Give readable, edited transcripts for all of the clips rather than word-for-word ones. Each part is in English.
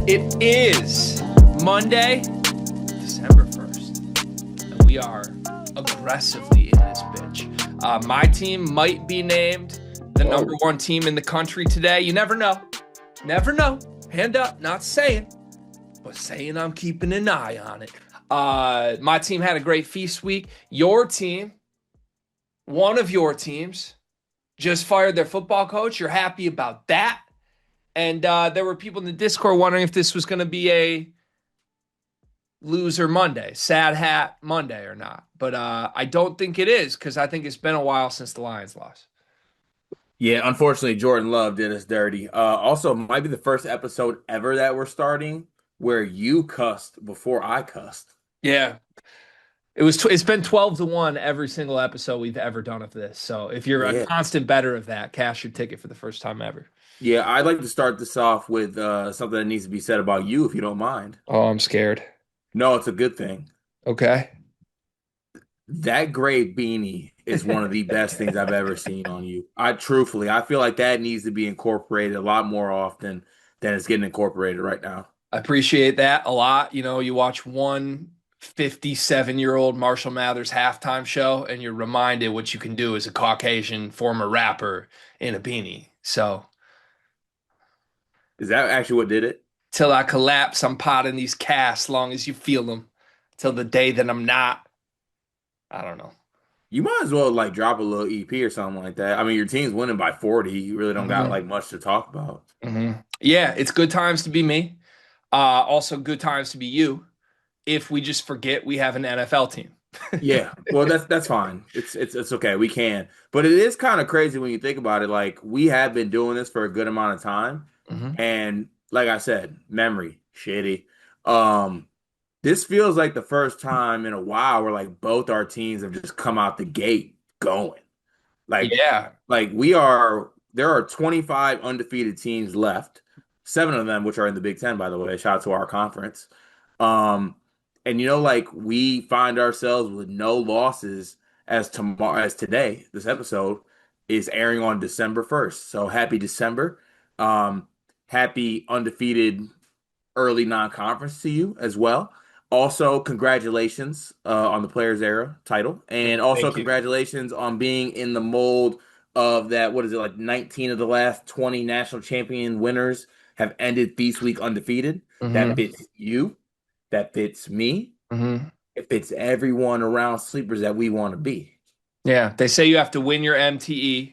It is Monday, December 1st, and we are aggressively in this bitch. My team might be named the number one team in the country today. You never know. Never know. Hand up, not saying, but saying I'm keeping an eye on it. My team had a great feast week. Your team, one of your teams, just fired their football coach. You're happy about that. And there were people in the Discord wondering if this was going to be a loser Monday, sad hat Monday or not. But I don't think it is because I think it's been a while since the Lions lost. Yeah, unfortunately, Jordan Love did us dirty. Also, might be the first episode ever that we're starting where you cussed before I cussed. Yeah. It's been 12-1 every single episode we've ever done of this. So if you're a Yeah. constant better of that, cash your ticket for the first time ever. Yeah, I'd like to start this off with something that needs to be said about you, if you don't mind. Oh, I'm scared. No, it's a good thing. Okay. That gray beanie is one of the best things I've ever seen on you. I feel like that needs to be incorporated a lot more often than it's getting incorporated right now. I appreciate that a lot. You know, you watch one 57-year-old Marshall Mathers halftime show and you're reminded what you can do as a Caucasian former rapper in a beanie. So Is that actually what did it? till I collapse, I'm potting these casts long as you feel them. Till the day that I'm not. I don't know. You might as well like drop a little EP or something like that. I mean, your team's winning by 40. You really don't got like much to talk about. Yeah, it's good times to be me. Also good times to be you if we just forget we have an NFL team. Yeah, well, that's fine. It's okay. We can, but it is kind of crazy when you think about it. Like we have been doing this for a good amount of time, and like I said, memory shitty. This feels like the first time in a while where like both our teams have just come out the gate going. Like Yeah. like we are. There are 25 undefeated teams left. 7 of them, which are in the Big Ten, by the way. Shout out to our conference. And like we find ourselves with no losses as today. This episode is airing on December 1st. So happy December. Happy undefeated early non-conference to you as well. Also, congratulations on the Players Era title, and also Thank you. congratulations on being in the mold of that. What is it, like 19 of the last 20 national champion winners have ended Feast Week undefeated? That fits you. That fits me. It fits everyone around Sleepers that we want to be. Yeah, they say you have to win your MTE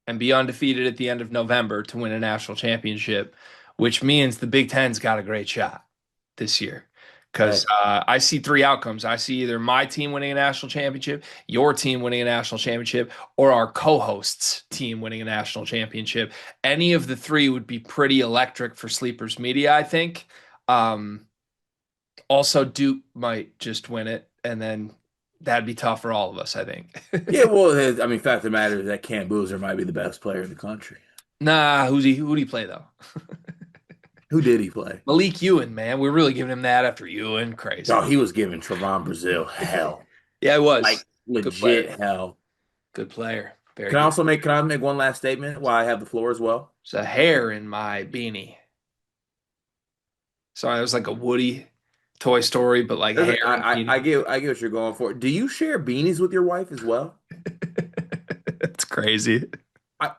and be undefeated at the end of November to win a national championship, which means the Big Ten's got a great shot this year. Because I see 3 outcomes. I see either my team winning a national championship, your team winning a national championship, or our co-host's team winning a national championship. Any of the 3 would be pretty electric for Sleepers Media, I think. Also, Duke might just win it, and then that'd be tough for all of us, I think. Yeah, well, I mean, fact of the matter is that Cam Boozer might be the best player in the country. Nah, who'd he play, though? Who did he play? Malik Ewan, man. We're really giving him that after Ewan. Crazy. Oh, he was giving Trevon Brazile hell. Yeah, it was. Like legit hell. Good player. Very Can good. I make one last statement while I have the floor as well? There's a hair in my beanie. Sorry, it was like a Woody Toy Story, but like hair. I get what you're going for. Do you share beanies with your wife as well? It's crazy.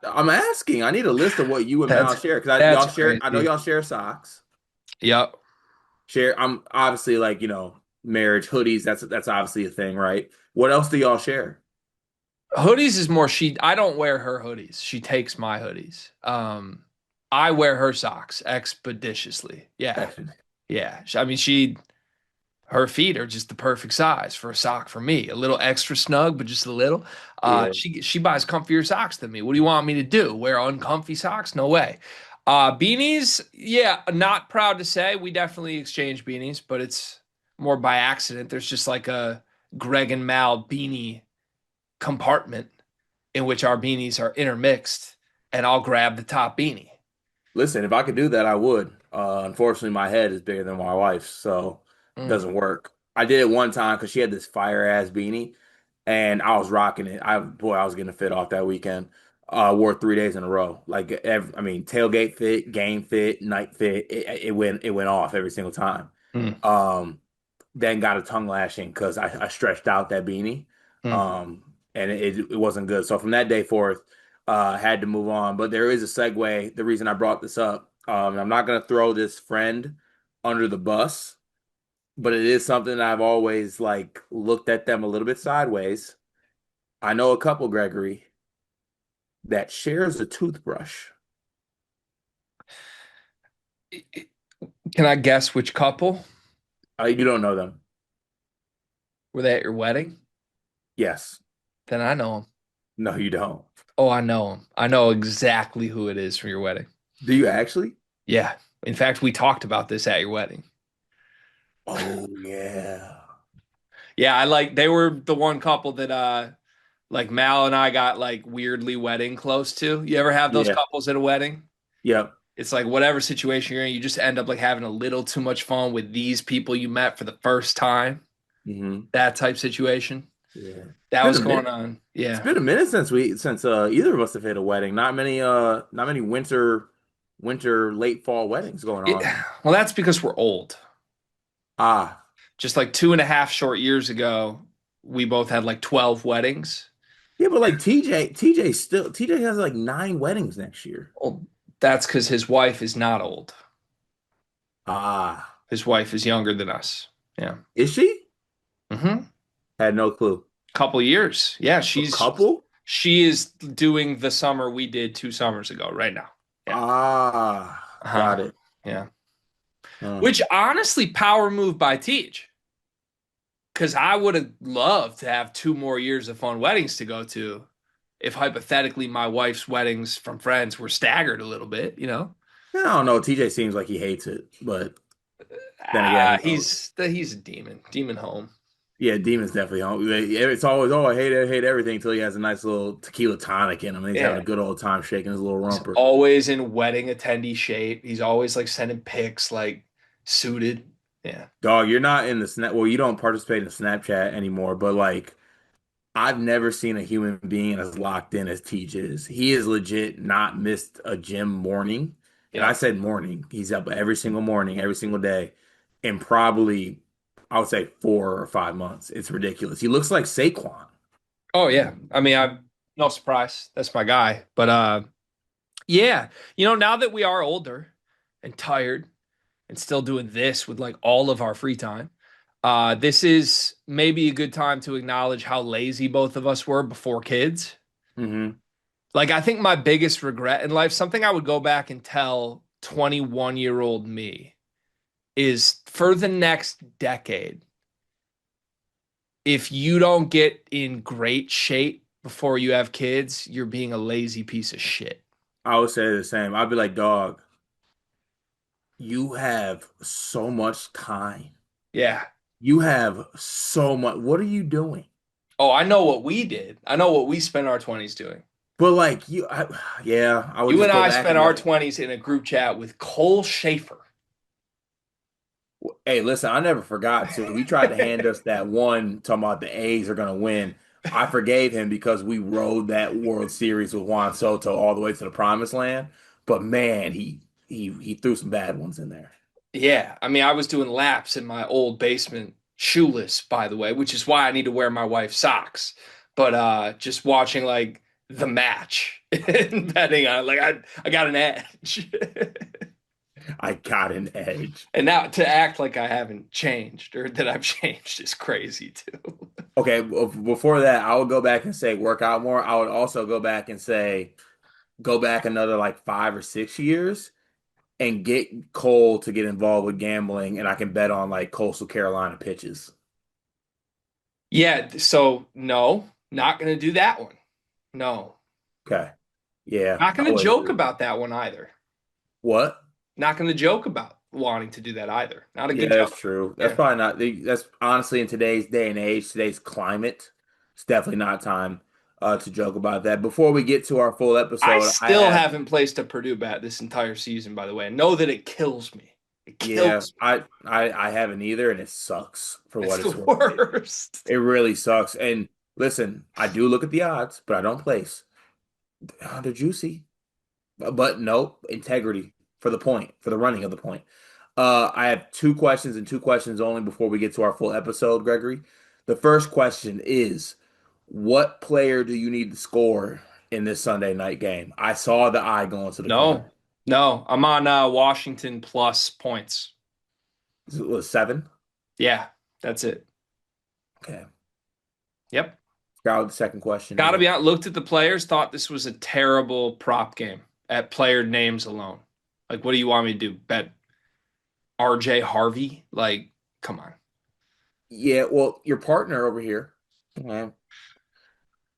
I'm asking. I need a list of what you and Mal share because y'all share. Crazy. I know y'all share socks. Yep. Share. I'm obviously like marriage hoodies. That's obviously a thing, right? What else do y'all share? Hoodies is more I don't wear her hoodies. She takes my hoodies. I wear her socks expeditiously. Yeah. Yeah. I mean, her feet are just the perfect size for a sock for me. A little extra snug, but just a little. Yeah. She buys comfier socks than me. What do you want me to do? Wear uncomfy socks? No way. Beanies, yeah, not proud to say. We definitely exchange beanies, but it's more by accident. There's just like a Greg and Mal beanie compartment in which our beanies are intermixed, and I'll grab the top beanie. Listen, if I could do that, I would. Unfortunately, my head is bigger than my wife's, so it doesn't work. I did it one time because she had this fire ass beanie, and I was rocking it. I was getting fit off that weekend. Wore 3 days in a row. I mean, tailgate fit, game fit, night fit. It went off every single time. Hmm. Um, then got a tongue lashing because I stretched out that beanie. Hmm. Um, and it wasn't good. So from that day forth, had to move on. But there is a segue. The reason I brought this up, I'm not gonna throw this friend under the bus, but it is something I've always like looked at them a little bit sideways. I know a couple, Gregory, that shares a toothbrush. Can I guess which couple? You don't know them. Were they at your wedding? Yes. Then I know them. No, you don't. Oh, I know them. I know exactly who it is from your wedding. Do you actually? Yeah. In fact, we talked about this at your wedding. Oh yeah. Yeah, they were the one couple that like Mal and I got like weirdly wedding close to. You ever have those Yeah. couples at a wedding? Yep. It's like whatever situation you're in, you just end up like having a little too much fun with these people you met for the first time. Hmm. That type situation. Yeah. It's That been was a going minute. on. It's Yeah. been a minute since either of us have hit a wedding. Not many winter late fall weddings going It, on. well, that's because we're old. Ah. Just like 2.5 short years ago, we both had like 12 weddings. Yeah, but like TJ has like 9 weddings next year. Well, that's because his wife is not old. Ah. His wife is younger than us. Yeah. Is she? Mm-hmm. Had no clue. Couple years. Yeah, A couple? she is doing the summer we did 2 summers ago right now. Yeah. Ah, Uh-huh. got it. Yeah. Uh, Which honestly, power move by Teach. Because I would have loved to have 2 more years of fun weddings to go to if hypothetically my wife's weddings from friends were staggered a little bit, you know? I don't know. TJ seems like he hates it, but then again, who knows? He's a demon. Demon home. Yeah, Demon's definitely home. It's always, oh, I hate everything until he has a nice little tequila tonic in him and he's having Yeah. a good old time shaking his little He's rumper. always in wedding attendee shape. He's always like sending pics, like suited. Yeah. Dog, you're not in the snap. Well, you don't participate in Snapchat anymore, but like I've never seen a human being as locked in as Teach is. He is legit not missed a gym morning. And I Yeah. said morning. He's up every single morning, every single day, in probably I would say 4 or 5 months. It's ridiculous. He looks like Saquon. Oh yeah. I mean, I'm no surprise. That's my guy. But yeah, now that we are older and tired and still doing this with like all of our free time, this is maybe a good time to acknowledge how lazy both of us were before kids. Hmm. Like I think my biggest regret in life, something I would go back and tell 21-year-old me is for the next decade, if you don't get in great shape before you have kids, you're being a lazy piece of shit. I would say the same. I'd be like, dog, you have so much time. Yeah. You have so much. What are you doing? Oh, I know what we did. I know what we spent our 20s doing. But like yeah, I would You just and go I back spent and be our like, 20s in a group chat with Cole Schaefer. hey, listen, I never forgot. So he tried to hand us that one talking about the A's are gonna win. I forgave him because we rode that World Series with Juan Soto all the way to the promised land. But man, he threw some bad ones in there. Yeah, I mean, I was doing laps in my old basement, shoeless, by the way, which is why I need to wear my wife's socks. But just watching like the match and betting on it, like I got an edge. I got an edge. And now to act like I haven't changed or that I've changed is crazy too. Okay, before that, I would go back and say work out more. I would also go back and say go back another like 5 or 6 years and get Cole to get involved with gambling, and I can bet on like Coastal Carolina pitches. Yeah, so no, not gonna do that one. No. Okay. Yeah, Not I gonna would joke agree. about that one either. What? Not gonna joke about wanting to do that either. Not a Yeah, good that's joke. true. That's Yeah. probably not. That's honestly in today's day and age, today's climate, it's definitely not time to joke about that. Before we get to our full I episode, I still have haven't placed a Purdue bet this entire season, by the way. I know that it kills me. It yeah, kills me. I haven't either, and it sucks for It's what the it's worth. It, worst. it really sucks, and Listen, I do look at the odds, but I don't place. They're juicy. But no, integrity for the point, for the running of the point. I have two questions and two questions only before we get to our full episode, Gregory. The first question is, what player do you need to score in this Sunday night game? I saw the eye going to the corner. No, no, I'm on Washington plus points. It was 7. Yeah, that's it. Okay. Yep. Got the second question Got to here. be out. Looked at the players, thought this was a terrible prop game at player names alone. Like, what do you want me to do? Bet RJ Harvey? Like, come on. Yeah, well, your partner over here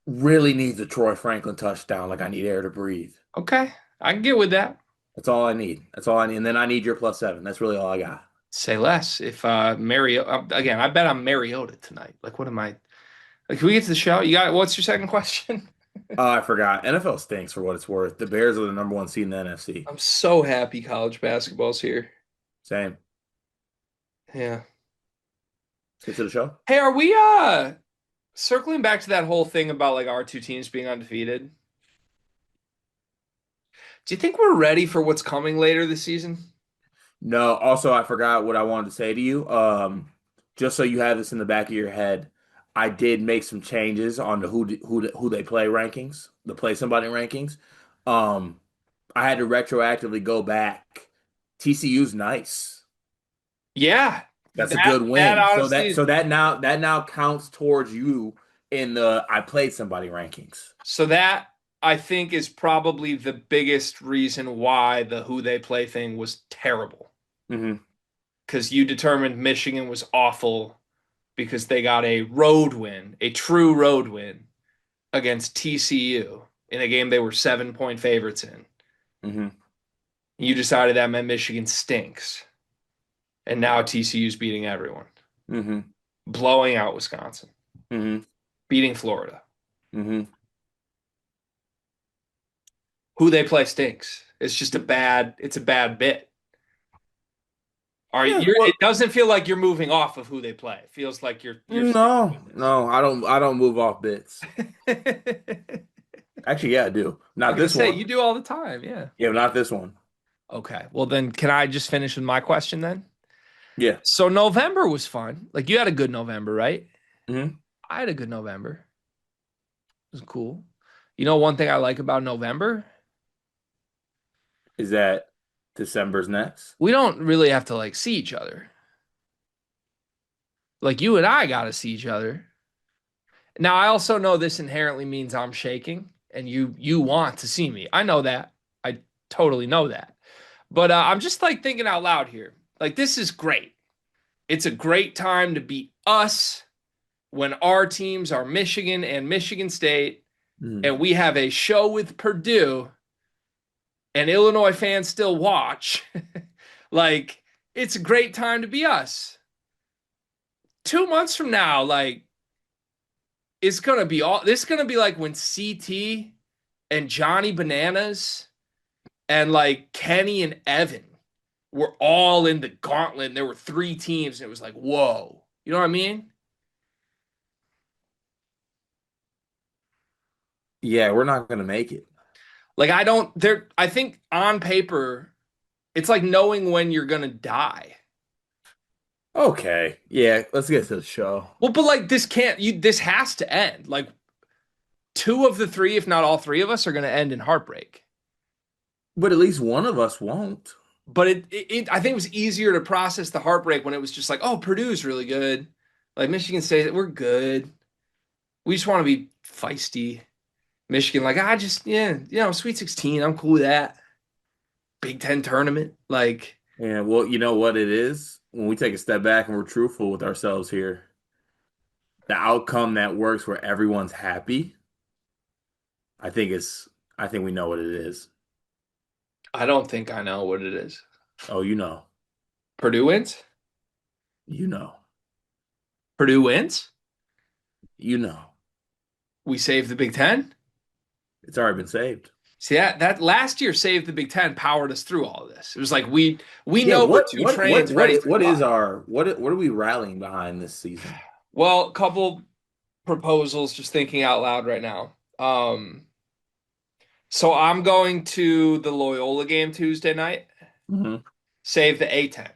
really needs a Troy Franklin touchdown. Like I need air to breathe. Okay, I can get with that. That's all I need. That's all I need. And then I need your +7. That's really all I got. Say less. If Mariota again, I bet on Mariota tonight. Like, what am I? Like, can we get to the show? You got what's your second question? Oh, I forgot. NFL stinks for what it's worth. The Bears are the number one seed in the NFC. I'm so happy college basketball's here. Same. Yeah. Let's get to the show. Hey, are we circling back to that whole thing about like our two teams being undefeated? Do you think we're ready for what's coming later this season? No, also I forgot what I wanted to say to you. Just so you have this in the back of your head, I did make some changes on the who they play rankings, the play somebody rankings. Um, I had to retroactively go back. TCU's nice. Yeah. That's a That good that win. So honestly that so that now counts towards you in the I played somebody rankings. so that I think is probably the biggest reason why the who they play thing was terrible. Hmm. Because you determined Michigan was awful because they got a road win, a true road win against TCU in a game they were 7-point favorites in. Hmm. You decided that meant Michigan stinks. And now TCU's beating everyone, Hmm. blowing out Wisconsin, Hmm. beating Florida. Hmm. Who they play stinks. It's a bad bit. Are Yeah, you well, it doesn't feel like you're moving off of who they play. It feels like you're sticking no, no, I don't move off bits. with this. Actually, yeah, I do. I Not was gonna this say one. you do all the time, yeah. Yeah, not this one. Okay. Well then can I just finish with my question then? Yeah. So November was fun. Like you had a good November, right? Hmm. I had a good November. It was cool. You know one thing I like about November? Is that December's next? We don't really have to like see each other. Like you and I got to see each other. Now I also know this inherently means I'm shaking and you want to see me. I know that. I totally know that. But I'm just like thinking out loud here. Like this is great. It's a great time to beat us when our teams are Michigan and Michigan State Mm. and we have a show with Purdue and Illinois fans still watch. Like it's a great time to be us. 2 months from now, like it's gonna be all this is gonna be like when CT and Johnny Bananas and like Kenny and Evan were all in the gauntlet and there were three teams and it was like, whoa. You know what I mean? Yeah, we're not gonna make it. Like I don't there I think on paper, it's like knowing when you're gonna die. Okay. Yeah, let's get to the show. Well, but like this can't you this has to end. Like two of the three, if not all three of us, are gonna end in heartbreak. But at least one of us won't. But I think it was easier to process the heartbreak when it was just like, oh, Purdue's really good. Like Michigan State, we're good. We just want to be feisty. Michigan, like, I just, yeah, Sweet 16, I'm cool with that. Big Ten tournament. Like, Yeah, well, you know what it is? When we take a step back and we're truthful with ourselves here, the outcome that works where everyone's happy, I think it's I think we know what it is. I don't think I know what it is. Oh, you know. Purdue wins? You know. Purdue wins? You know. We save the Big Ten? It's already been saved. See that last year saved the Big Ten powered us through all of this. It was like we Yeah, know we're two trains ready to what fly. is our what are we rallying behind this season? Well, couple proposals just thinking out loud right now. So I'm going to the Loyola game Tuesday night. Mm-hmm. Save the A10.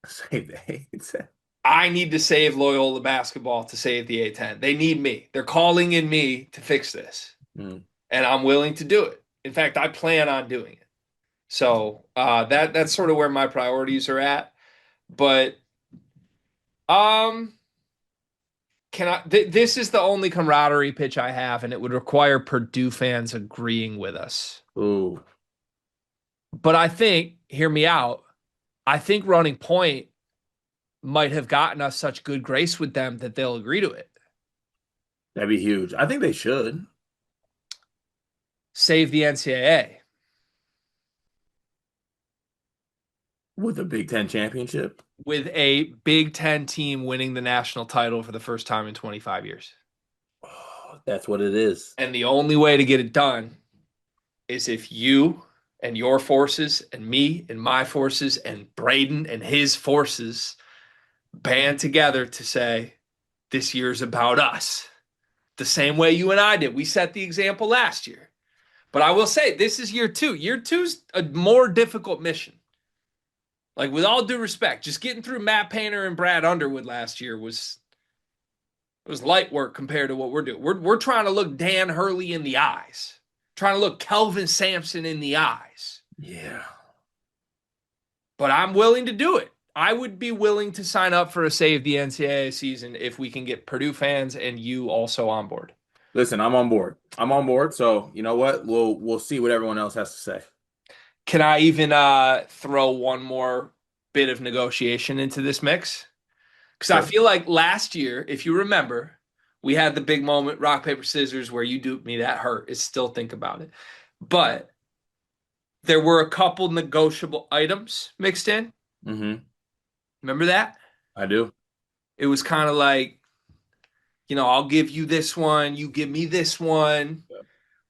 Save the hates. I need to save Loyola basketball to save the A10. They need me. They're calling in me to fix this, Mm. and I'm willing to do it. In fact, I plan on doing it. So that's sort of where my priorities are at. But um, this is the only camaraderie pitch I have, and it would require Purdue fans agreeing with us. Ooh, But I think, hear me out. I think running point might have gotten us such good grace with them that they'll agree to it. that'd be huge. I think they should. Save the NCAA. With a Big Ten championship. With a Big Ten team winning the national title for the first time in 25 years. Oh, that's what it is. And the only way to get it done is if you and your forces and me and my forces and Braden and his forces band together to say, this year's about us. The same way you and I did. We set the example last year. But I will say, this is year two. Year two's a more difficult mission. Like, with all due respect, just getting through Matt Painter and Brad Underwood last year was light work compared to what we're doing. We're trying to look Dan Hurley in the eyes, trying to look Kelvin Sampson in the eyes. Yeah. But I'm willing to do it. I would be willing to sign up for a Save the NCAA season if we can get Purdue fans and you also on board. Listen, I'm on board. I'm on board. So you know what? We'll see what everyone else has to say. Can I even throw one more bit of negotiation into this mix? Because I feel like last year, if you remember, we had the big moment, rock, paper, scissors, where you duped me. That hurt. It's still think about it. But there were a couple negotiable items mixed in. Mm-hmm. Remember that? I do. It was kind of like, I'll give you this one. You give me this one. Yeah.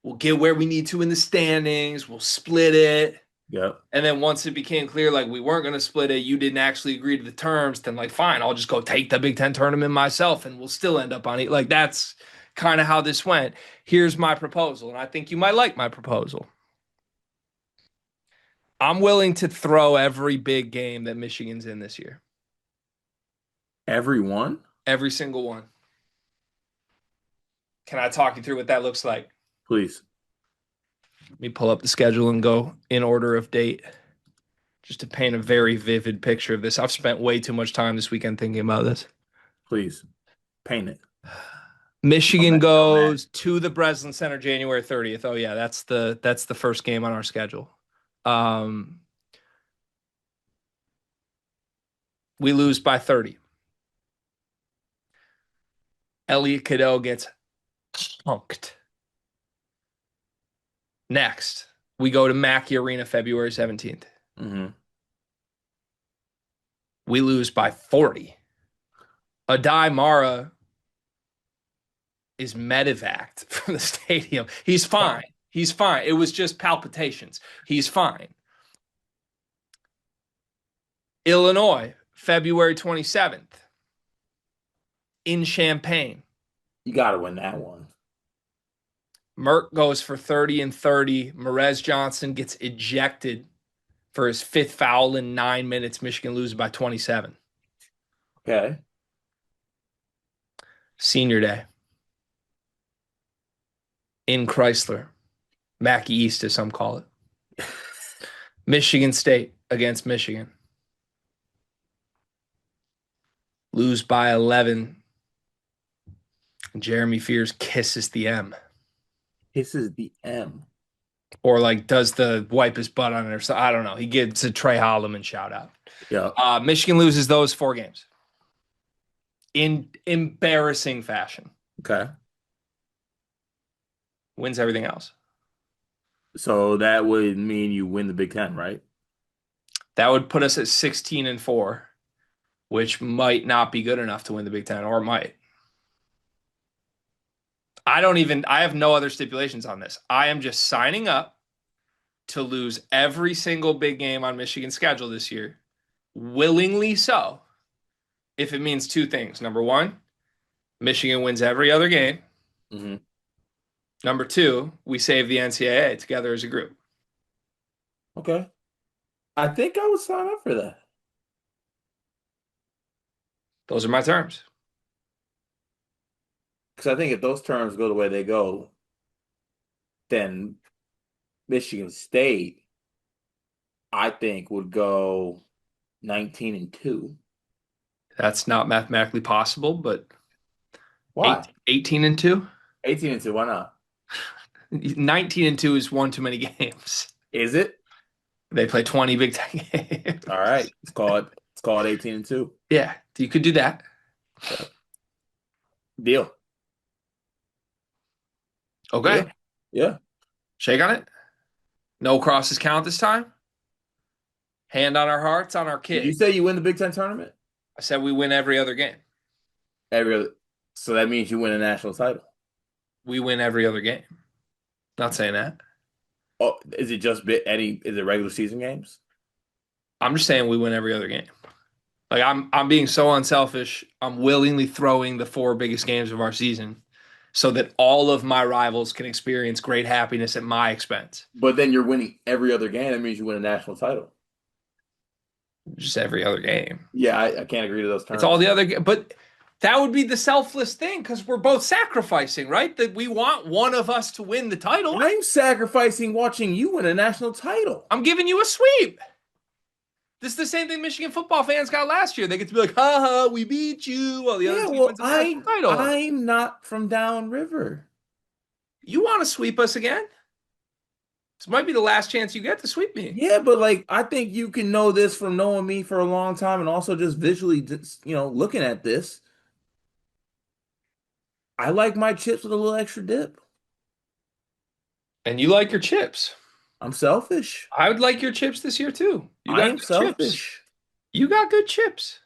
We'll get where we need to in the standings. We'll split it. Yep. And then once it became clear, like, we weren't going to split it, you didn't actually agree to the terms, then, like, fine, I'll just go take the Big Ten tournament myself and we'll still end up on it. Like, that's kind of how this went. Here's my proposal, and I think you might like my proposal. I'm willing to throw every big game that Michigan's in this year. Everyone? Every single one. Can I talk you through what that looks like? Please. Let me pull up the schedule and go in order of date just to paint a very vivid picture of this. I've spent way too much time this weekend thinking about this. Please. Paint it. Michigan goes to the Breslin Center January 30th. Oh yeah, that's the first game on our schedule. We lose by 30. Elliot Cadeau gets punked. Next, we go to Mackey Arena February 17th. Mm-hmm. We lose by 40. Adai Mara is medevaced from the stadium. He's fine. He's fine. It was just palpitations. He's fine. Illinois, February 27th. In Champaign. You got to win that one. Merck goes for 30 and 30. Merez Johnson gets ejected for his fifth foul in 9 minutes. Michigan loses by 27. Okay. Senior Day. In Chrysler. Mackey East, as some call it. Michigan State against Michigan. Lose by 11. Jeremy Fears kisses the M. Kisses the M. Or like does the wipe his butt on it or something. I don't know. He gives a Trey Holloman shout out. Yeah. Michigan loses those 4 games. In embarrassing fashion. Okay. Wins everything else. So that would mean you win the Big Ten, right? That would put us at 16 and 4, which might not be good enough to win the Big Ten, or might. I have no other stipulations on this. I am just signing up to lose every single big game on Michigan's schedule this year, willingly so, if it means 2 things. Number 1, Michigan wins every other game. Hmm. Number two, we save the NCAA together as a group. Okay. I think I would sign up for that. Those are my terms. Because I think if those terms go the way they go, then Michigan State, I think, would go 19-2. That's not mathematically possible, but Why? 18-2? 18-2, why not? 19-2 is one too many games. Is it? They play 20 Big Ten games. All right. It's called 18-2. Yeah, you could do that. Deal. Okay. Deal. Yeah. Shake on it. No crosses count this time. Hand on our hearts, on our Did you kids. say you win the Big Ten tournament? I said we win every other game. Every other, so that means you win a national title. We win every other game. Not saying that. Oh, is it just is it regular season games? I'm just saying we win every other game. Like I'm being so unselfish. I'm willingly throwing the four biggest games of our season so that all of my rivals can experience great happiness at my expense. But then you're winning every other game. That means you win a national title. Just every other game. Yeah, I can't agree to those terms. It's all the other, but that would be the selfless thing because we're both sacrificing, right? That we want one of us to win the title. I'm sacrificing watching you win a national title. I'm giving you a sweep. This is the same thing Michigan football fans got last year. They get to be like, "Ha ha, we beat you," while the other team wins a national title. I'm not from downriver. You want to sweep us again? This might be the last chance you get to sweep me. Yeah, but like I think you can know this from knowing me for a long time and also just visually just, looking at this. I like my chips with a little extra dip. And you like your chips. I'm selfish. I would like your chips this year too. You I got am good chips. selfish. You got good chips.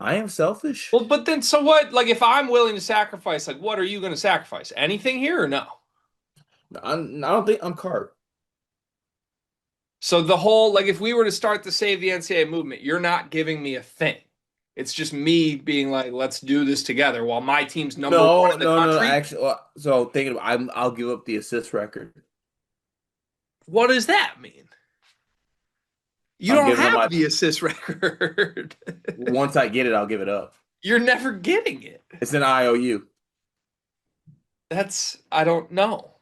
I am selfish. Well, but then so what? Like if I'm willing to sacrifice, like what are you going to sacrifice? Anything here or no? I don't think I'm Cart. So the whole like if we were to start to save the NCAA movement, you're not giving me a thing. It's just me being like, let's do this together while my team's number one in the country. No. Actually, so thinking about, I'll give up the assist record. What does that mean? You I'm don't giving up have the assist record. Once I get it, I'll give it up. You're never getting it. It's an IOU. I don't know.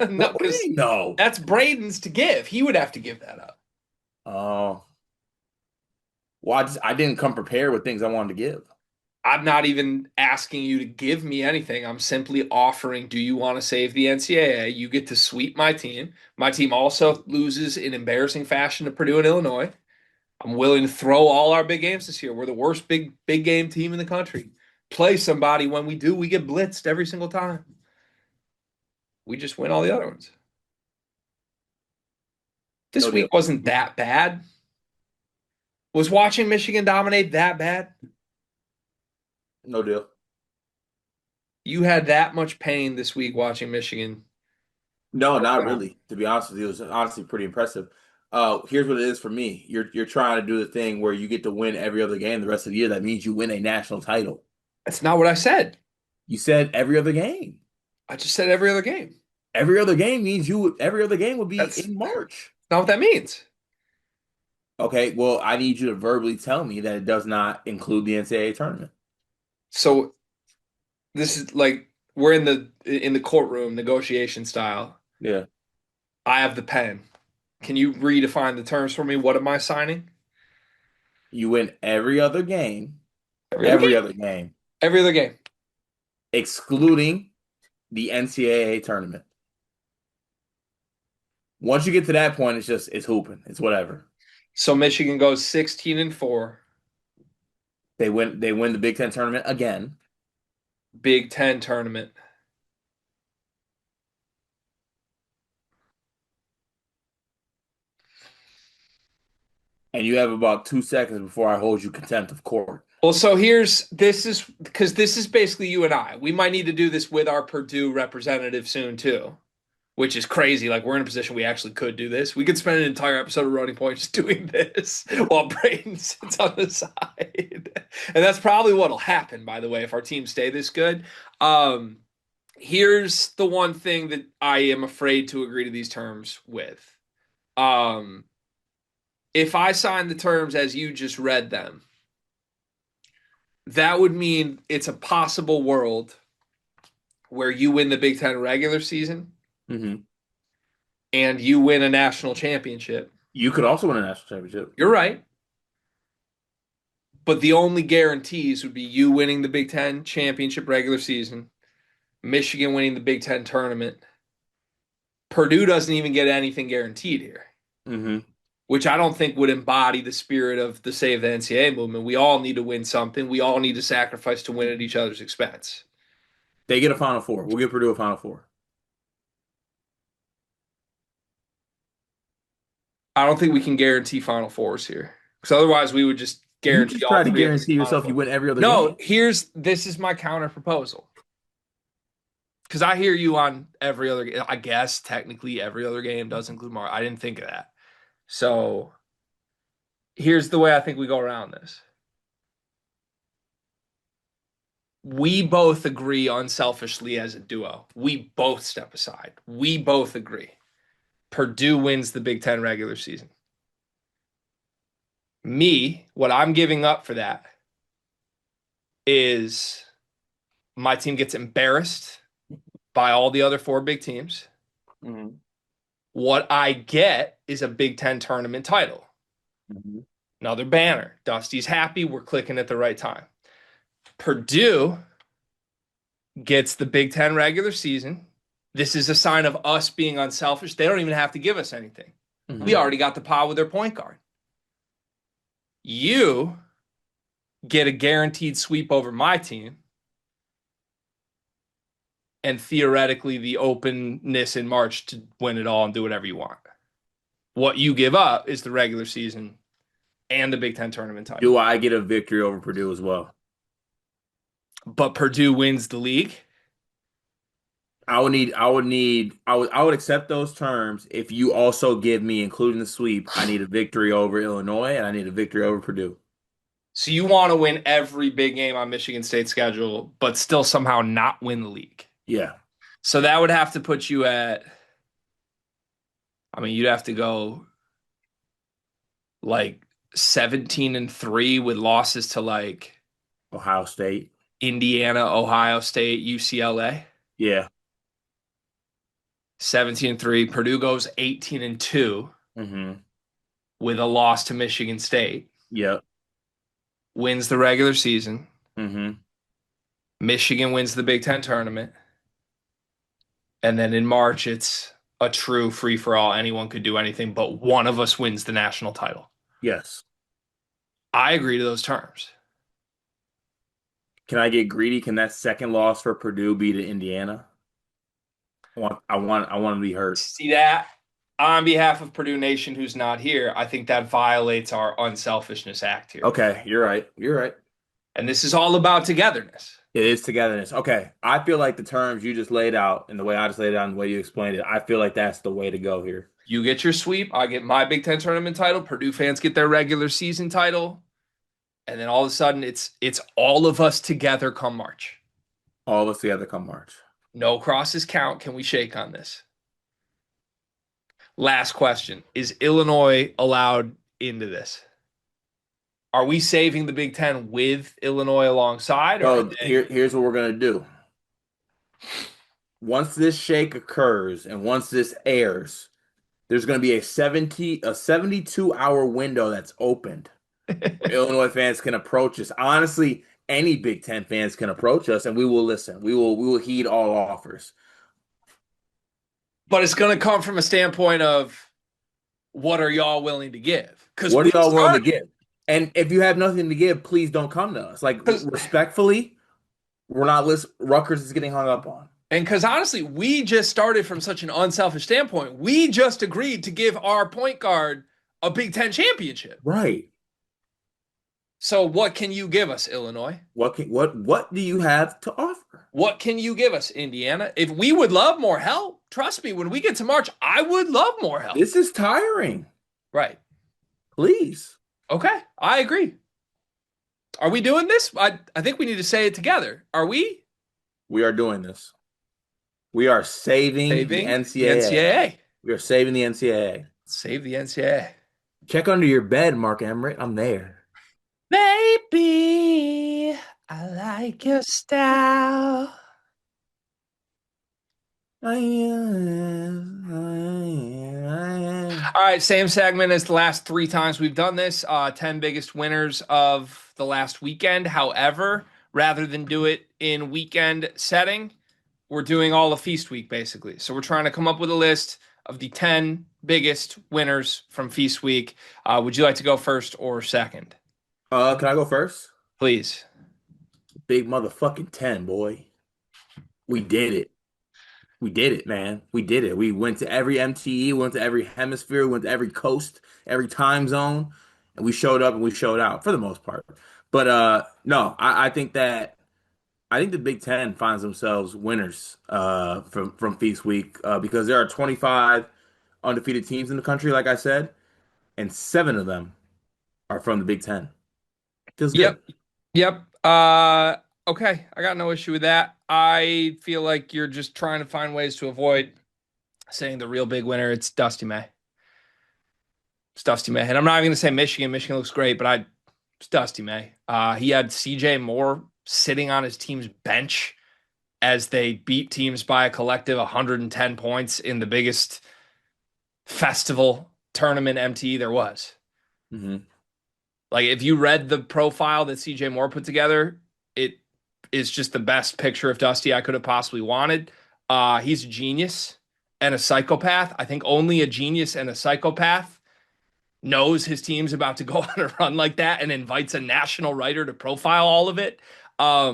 No, What do you know? that's Braden's to give. He would have to give that up. Oh. Well, I didn't come prepared with things I wanted to give. I'm not even asking you to give me anything. I'm simply offering, do you want to save the NCAA? You get to sweep my team. My team also loses in embarrassing fashion to Purdue and Illinois. I'm willing to throw all our big games this year. We're the worst big game team in the country. Play somebody. When we do, we get blitzed every single time. We just win all the other ones. This No week deal. wasn't that bad. Was watching Michigan dominate that bad? No deal. You had that much pain this week watching Michigan. No, not really. To be honest with you, it was honestly pretty impressive. Here's what it is for me. You're trying to do the thing where you get to win every other game the rest of the year. That means you win a national title. That's not what I said. You said every other game. I just said every other game. Every other game means every other game would be in March. Not what that means. Okay, well, I need you to verbally tell me that it does not include the NCAA tournament. So this is like we're in the courtroom negotiation style. Yeah. I have the pen. Can you redefine the terms for me? What am I signing? You win every other game. Every Other game. Every other game. Excluding the NCAA tournament. Once you get to that point, it's hooping. It's whatever. So Michigan goes 16-4. They win the Big Ten tournament again. Big Ten tournament. And you have about 2 seconds before I hold you contempt of court. Well, so this is because this is basically you and I. We might need to do this with our Purdue representative soon too, which is crazy. Like we're in a position we actually could do this. We could spend an entire episode of Running Point just doing this while Braden sits on the side. And that's probably what'll happen, by the way, if our teams stay this good. Um, Here's the one thing that I am afraid to agree to these terms with. Um, if I sign the terms as you just read them, that would mean it's a possible world where you win the Big Ten regular season Hmm. and you win a national championship. You could also win a national championship. You're right. But the only guarantees would be you winning the Big Ten championship regular season, Michigan winning the Big Ten tournament. Purdue doesn't even get anything guaranteed here, Hmm. which I don't think would embody the spirit of the Save the NCAA movement. We all need to win something. We all need to sacrifice to win at each other's expense. They get a Final Four. We'll give Purdue a Final Four. I don't think we can guarantee Final Fours here, because otherwise we would just You guarantee just all try to three of us guarantee Final yourself you Four. win every other No, game. this is my counter proposal. Because I hear you on every other game. I guess technically every other game does include Mar. I didn't think of that. So here's the way I think we go around this. We both agree unselfishly as a duo. We both step aside. We both agree. Purdue wins the Big Ten regular season. Me, what I'm giving up for that is my team gets embarrassed by all the other four big teams. Mhm. What I get is a Big Ten tournament title. Mhm. Another banner. Dusty's happy. We're clicking at the right time. Purdue gets the Big Ten regular season. This is a sign of us being unselfish. They don't even have to give us anything. Mhm. We already got the pod with their point guard. You get a guaranteed sweep over my team, and theoretically the openness in March to win it all and do whatever you want. What you give up is the regular season and the Big Ten tournament title. Do I get a victory over Purdue as well? But Purdue wins the league. I would accept those terms if you also give me, including the sweep, I need a victory over Illinois and I need a victory over Purdue. So you want to win every big game on Michigan State's schedule, but still somehow not win the league. Yeah. So that would have to put you at, I mean, you'd have to go like 17-3 with losses to like Ohio State. Indiana, Ohio State, UCLA. Yeah. 17-3. Purdue goes 18-2 Mm-hmm. with a loss to Michigan State. Yep. Wins the regular season. Mm-hmm. Michigan wins the Big Ten tournament. And then in March, it's a true free-for-all. Anyone could do anything, but one of us wins the national title. Yes. I agree to those terms. Can I get greedy? Can that second loss for Purdue be to Indiana? I want to be hurt. See that? On behalf of Purdue Nation, who's not here, I think that violates our unselfishness act here. Okay, you're right. You're right. And this is all about togetherness. It is togetherness. Okay. I feel like the terms you just laid out and the way I just laid it out and the way you explained it, I feel like that's the way to go here. You get your sweep. I get my Big Ten tournament title. Purdue fans get their regular season title. And then all of a sudden, it's all of us together come March. All of us together come March. No crosses count. Can we shake on this? Last question. Is Illinois allowed into this? Are we saving the Big Ten with Illinois alongside? So here's what we're going to do. Once this shake occurs and once this airs, there's going to be a 72-hour window that's opened where Illinois fans can approach us. Honestly, any Big Ten fans can approach us and we will listen. We will heed all offers. But it's going to come from a standpoint of what are y'all willing to give? Because what are y'all willing to give? And if you have nothing to give, please don't come to us. Like, respectfully, we're not listening. Rutgers is getting hung up on. And because honestly, we just started from such an unselfish standpoint. We just agreed to give our point guard a Big Ten championship. Right. So what can you give us, Illinois? What do you have to offer? What can you give us, Indiana? If we would love more help, trust me, when we get to March, I would love more help. This is tiring. Right. Please. Okay, I agree. Are we doing this? I think we need to say it together. Are we? We are doing this. We are saving the Saving the NCAA. NCAA. We are saving the NCAA. Save the NCAA. Check under your bed, Mark Emmert. I'm there. Maybe I like your style. All right, same segment as the last three times we've done this. 10 biggest winners of the last weekend. However, rather than do it in weekend setting, we're doing all of Feast Week basically. So we're trying to come up with a list of the 10 biggest winners from Feast Week. Would you like to go first or second? Can I go first? Please. Big motherfucking 10, boy. We did it. We did it, man. We did it. We went to every MTE, went to every hemisphere, went to every coast, every time zone, and we showed up and we showed out for the most part. But no, I think the Big Ten finds themselves winners from Feast Week because there are 25 undefeated teams in the country, like I said, and seven of them are from the Big Ten. Feels good. Yep. Yep. Okay. I got no issue with that. I feel like you're just trying to find ways to avoid saying the real big winner. It's Dusty May. It's Dusty May. And I'm not even going to say Michigan. Michigan looks great, but it's Dusty May. He had CJ Moore sitting on his team's bench as they beat teams by a collective 110 points in the biggest festival tournament MTE there was. Hmm. Like, if you read the profile that CJ Moore put together, it is just the best picture of Dusty I could have possibly wanted. He's a genius and a psychopath. I think only a genius and a psychopath knows his team's about to go on a run like that and invites a national writer to profile all of it. I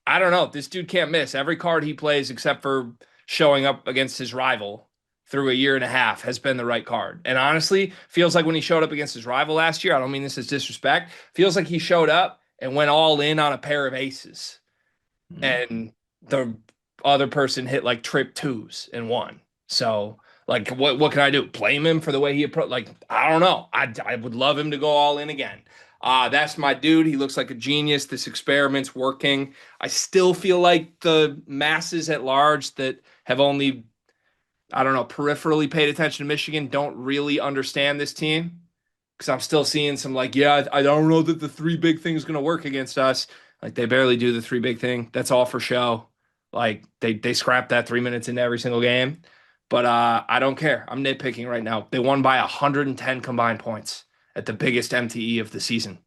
don't know. This dude can't miss. Every card he plays, except for showing up against his rival through a year and a half, has been the right card. And honestly, feels like when he showed up against his rival last year, I don't mean this as disrespect, feels like he showed up and went all in on a pair of aces. And the other person hit like trip twos and won. So, like, what can I do? Blame him for the way he approached? Like, I don't know. I would love him to go all in again. That's my dude. He looks like a genius. This experiment's working. I still feel like the masses at large that have only, I don't know, peripherally paid attention to Michigan don't really understand this team. Because I'm still seeing some like, yeah, I don't know that the three big thing is going to work against us. Like, they barely do the three big thing. That's all for show. Like, they scrap that 3 minutes into every single game. But I don't care. I'm nitpicking right now. They won by 110 combined points at the biggest MTE of the season.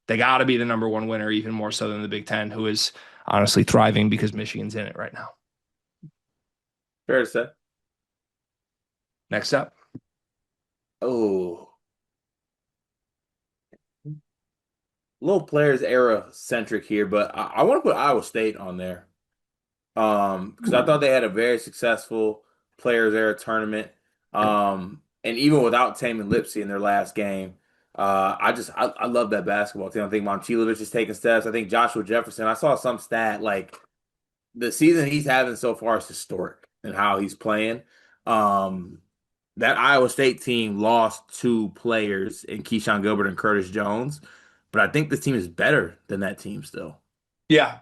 They got to be the number one winner, even more so than the Big Ten, who is honestly thriving because Michigan's in it right now. Fair to say. Next up. Oh, little players era centric here, but I want to put Iowa State on there. Because I thought they had a very successful players era tournament. And even without Taman Lipsey in their last game, I love that basketball team. I think Momcilovic is taking steps. I think Joshua Jefferson. I saw some stat like the season he's having so far is historic in how he's playing. That Iowa State team lost two players in Keyshawn Gilbert and Curtis Jones, but I think this team is better than that team still. Yeah,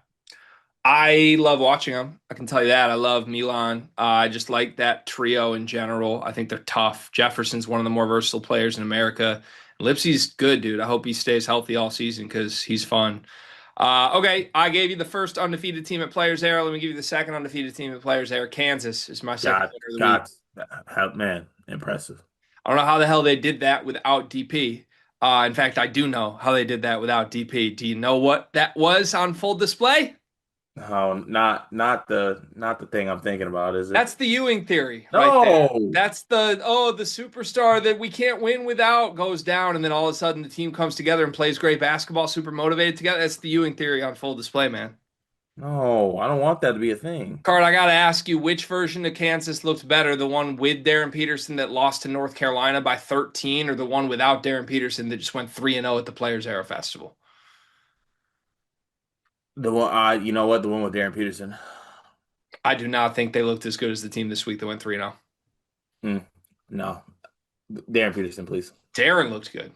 I love watching them. I can tell you that. I love Milan. I just like that trio in general. I think they're tough. Jefferson's one of the more versatile players in America. Lipsey's good, dude. I hope he stays healthy all season because he's fun. Okay, I gave you the first undefeated team at Players Era. Let me give you the second undefeated team at Players Era. Kansas is my second God, winner of the week. God, man, impressive. I don't know how the hell they did that without DP. In fact, I do know how they did that without DP. Do you know what that was on full display? Oh, not the thing I'm thinking about, is it? That's the Ewing theory right there. No. That's the superstar that we can't win without goes down, and then all of a sudden the team comes together and plays great basketball, super motivated together. That's the Ewing theory on full display, man. No, I don't want that to be a thing. Card, I got to ask you, which version of Kansas looked better? The one with Darren Peterson that lost to North Carolina by 13, or the one without Darren Peterson that just went 3-0 at the Players Era Festival? The one, you know what? The one with Darren Peterson. I do not think they looked as good as the team this week that went 3-0. No, Darren Peterson, please. Darren looked good.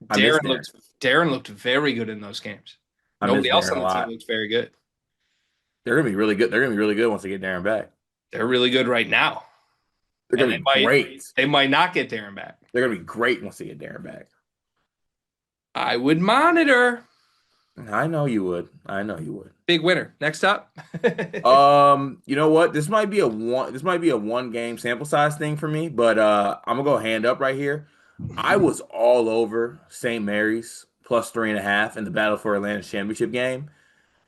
I miss Darren looked very good in those games. I miss Nobody else Darren on a the team lot. looked very good. They're gonna be really good. They're gonna be really good once they get Darren back. They're really good right now, They're and gonna be great. they might not get Darren back. They're gonna be great once they get Darren back. I would monitor. I know you would. I know you would. Big winner. Next up. You know what? This might be a one game sample size thing for me, but I'm gonna go hand up right here. I was all over St. Mary's plus 3.5 in the Battle for Atlantis championship game.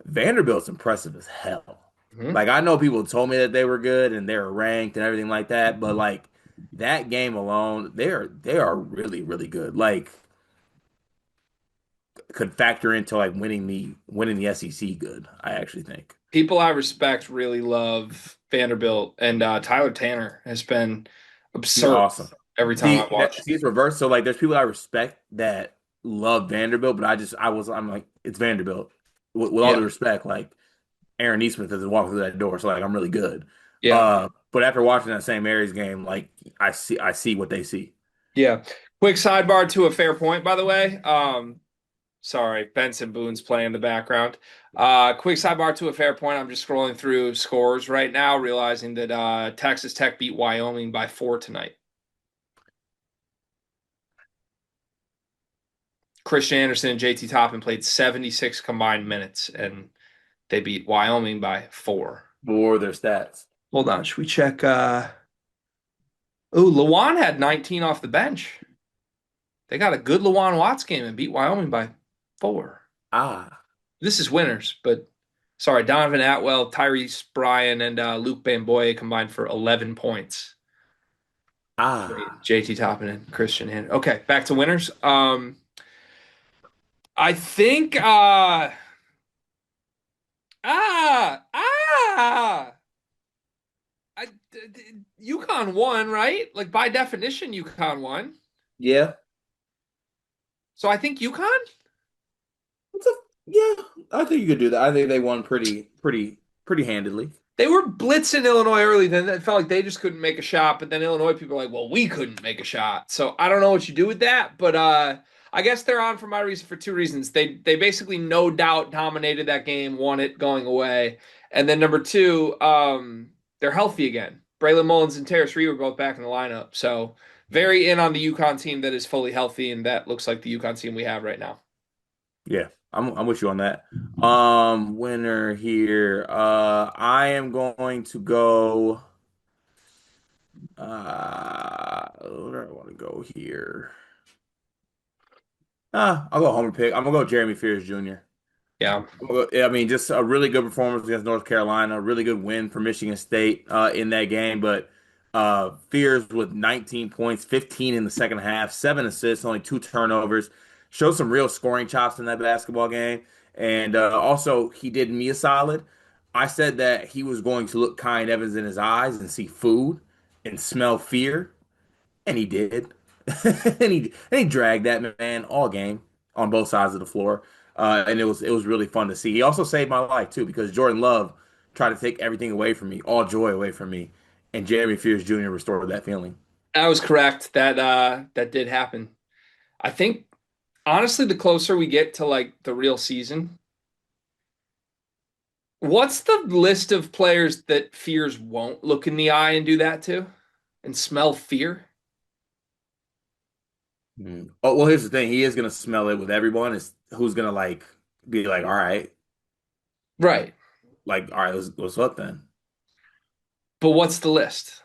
Vanderbilt's impressive as hell. Mhm. Like I know people told me that they were good and they were ranked and everything like that, but like that game alone, they are really, really good. Like could factor into like winning the SEC good, I actually think. People I respect really love Vanderbilt, and Tyler Tanner has been He's absurd awesome. every time I See, watch. see, it's reversed. So like, there's people I respect that love Vanderbilt, but I'm like, it's Vanderbilt. With all Yeah, due respect, like Aaron Neesmith isn't walking through that door, so like I'm really good. yeah, But after watching that St. Mary's game, like I see what they see. yeah. Quick sidebar to a fair point, by the way. Sorry, Benson Boone's playing in the background. Quick sidebar to a fair point. I'm just scrolling through scores right now, realizing that Texas Tech beat Wyoming by 4 tonight. Christian Anderson and JT Toppin played 76 combined minutes, and they beat Wyoming by 4. For their stats. Hold on, should we check? Ooh, Lawan had 19 off the bench. They got a good Lawan Watts game and beat Wyoming by 4. Ah, This is winners, but sorry, Donovan Atwell, Tyrese Bryan, and Luke Bamboye combined for 11 points. ah, JT Toppin and Christian Hand. Okay, back to winners. I think ah ah I, UConn won, right? Like by definition, UConn won. yeah. So I think UConn. It's a, yeah, I think you could do that. I think they won pretty handedly. They were blitzing Illinois early, then it felt like they just couldn't make a shot. But then Illinois people are like, well, we couldn't make a shot. So I don't know what you do with that, but I guess they're on for my reason for two reasons. They basically no doubt dominated that game, won it going away. And then number two, they're healthy again. Braylon Mullins and Terrace Reed were both back in the lineup. So very in on the UConn team that is fully healthy, and that looks like the UConn team we have right now. Yeah, I'm with you on that. Winner here. I am going to go. Where do I want to go here? I'll go homer pick. I'm gonna go Jeremy Fears Jr. Yeah. Yeah, I mean, just a really good performance against North Carolina, a really good win for Michigan State in that game. But Fears with 19 points, 15 in the second half, 7 assists, only 2 turnovers, showed some real scoring chops in that basketball game. And also, he did me a solid. I said that he was going to look Kyan Evans in his eyes and see food and smell fear, and he did. And he dragged that man all game on both sides of the floor. And it was really fun to see. He also saved my life too because Jordan Love tried to take everything away from me, all joy away from me, and Jeremy Fears Jr. restored that feeling. That was correct. That did happen. I think honestly, the closer we get to like the real season, what's the list of players that Fears won't look in the eye and do that to and smell fear? Oh well, here's the thing: he is gonna smell it with everyone. Is who's gonna like be like, Right. all right, what's up then? But what's the list?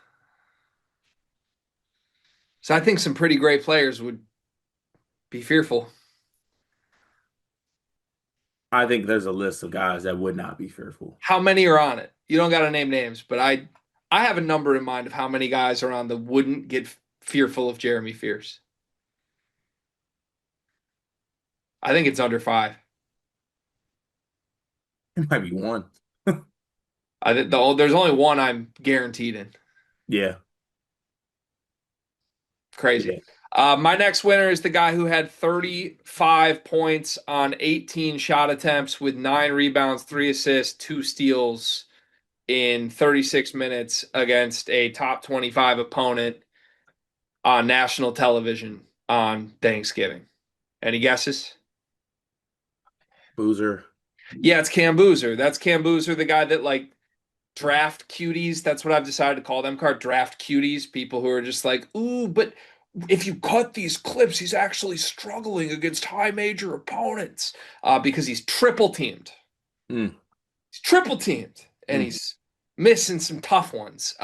So I think some pretty great players would be fearful. I think there's a list of guys that would not be fearful. How many are on it? You don't got to name names, but I have a number in mind of how many guys are on the wouldn't get fearful of Jeremy Fears. I think it's under 5. It might be one. I think there's only one I'm guaranteed in. Yeah, Crazy. yeah. My next winner is the guy who had 35 points on 18 shot attempts with 9 rebounds, 3 assists, 2 steals in 36 minutes against a top 25 opponent on national television on Thanksgiving. Any guesses? Boozer. Yeah, it's Cam Boozer. That's Cam Boozer, the guy that like draft cuties. That's what I've decided to call them, card draft cuties. People who are just like, ooh, but if you cut these clips, he's actually struggling against high major opponents because he's triple teamed. Mm, He's triple teamed and mm. he's missing some tough ones.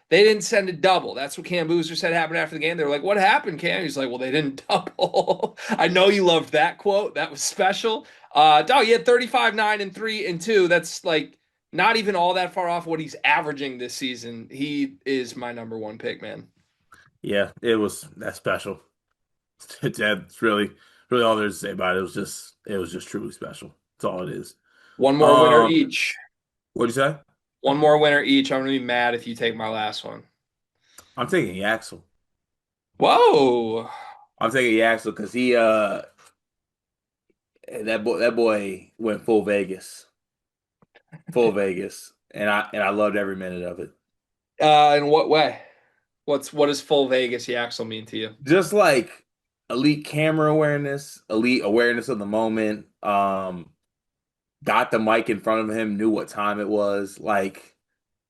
They didn't send a double. That's what Cam Boozer said happened after the game. They were like, "What happened, Cam?" He's like, "Well, they didn't double." I know you loved that quote. That was special. Dog, he had 35, 9, and 3 and 2. That's like not even all that far off what he's averaging this season. He is my number one pick, man. Yeah, it was that special. That's really all there's to say about it. It was just truly special. That's all it is. One more winner Um, each. what'd you say? One more winner each. I'm gonna be mad if you take my last one. I'm taking Yaxel. Whoa. I'm taking Yaxel because that boy went full Vegas, and I loved every minute of it. In what way? What does full Vegas Yaxel mean to you? Just like elite camera awareness, elite awareness of the moment. Got the mic in front of him, knew what time it was. Like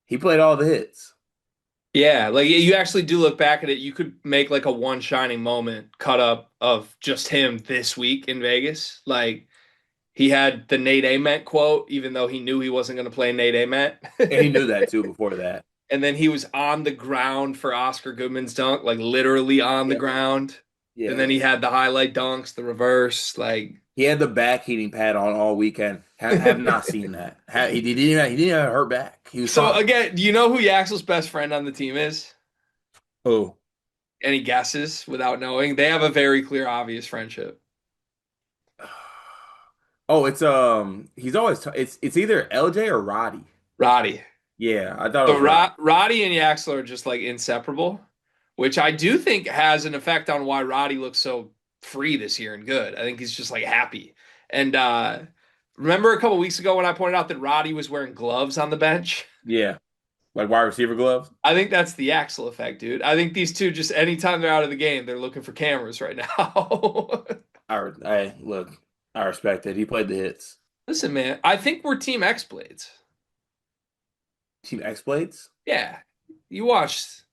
he played all the hits. Yeah, like you actually do look back at it. You could make like a one shining moment cut up of just him this week in Vegas. Like he had the Nate Ament quote, even though he knew he wasn't going to play Nate Ament. And he knew that too before that. And then he was on the ground for Oscar Goodman's dunk, like literally on the Yeah. ground. And Yeah. then he had the highlight dunks, the reverse. Like, He had the back heating pad on all weekend. Have not seen that. He didn't have a hurt back. He was so fine. again, do you know who Yaxel's best friend on the team is? Oh. Any guesses without knowing? They have a very clear, obvious friendship. Oh, he's always it's either LJ or Roddy. Roddy. Yeah, I thought it So was Roddy. Roddy and Yaxler are just like inseparable, which I do think has an effect on why Roddy looks so free this year and good. I think he's just like happy. And remember a couple weeks ago when I pointed out that Roddy was wearing gloves on the bench? Yeah. Like wide receiver gloves. I think that's the Axel effect, dude. I think these two just anytime they're out of the game, they're looking for cameras right now. Look, I respect it. He played the hits. Listen, man, I think we're Team X Blades. Team X Blades? Yeah. You watched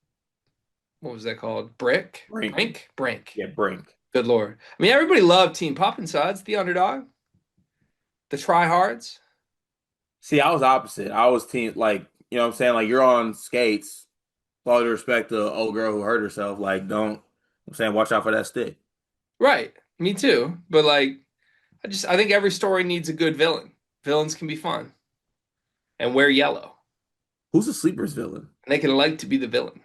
what was that called? Brick? Brink. Brink. Yeah, Brink. Good Lord. I mean, everybody loved Team Pop Insides, the underdog, the tryhards. See, I was opposite. I was team like, you know what I'm saying? Like you're on skates. With all due respect to the old girl who hurt herself, like don't I'm saying watch out for that stick. Right. Me too. But like, I think every story needs a good villain. Villains can be fun and wear yellow. Who's the sleeper's villain? And they can like to be the villain.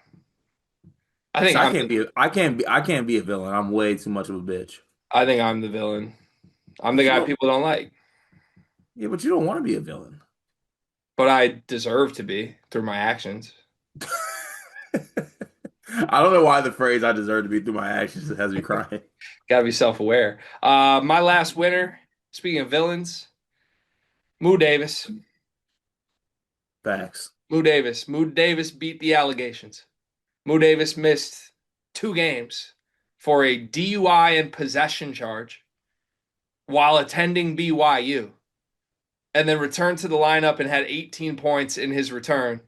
So I can't be a villain. I'm way too much of a bitch. I think I'm the villain. I'm the But you guy don't people don't like, yeah, but you don't want to be a villain. but I deserve to be through my actions. I don't know why the phrase "I deserve to be through my actions" has me crying. Got to be self-aware. My last winner, speaking of villains, Moo Davis. Facts. Moo Davis. Moo Davis beat the allegations. Moo Davis missed 2 games for a DUI and possession charge while attending BYU, and then returned to the lineup and had 18 points in his return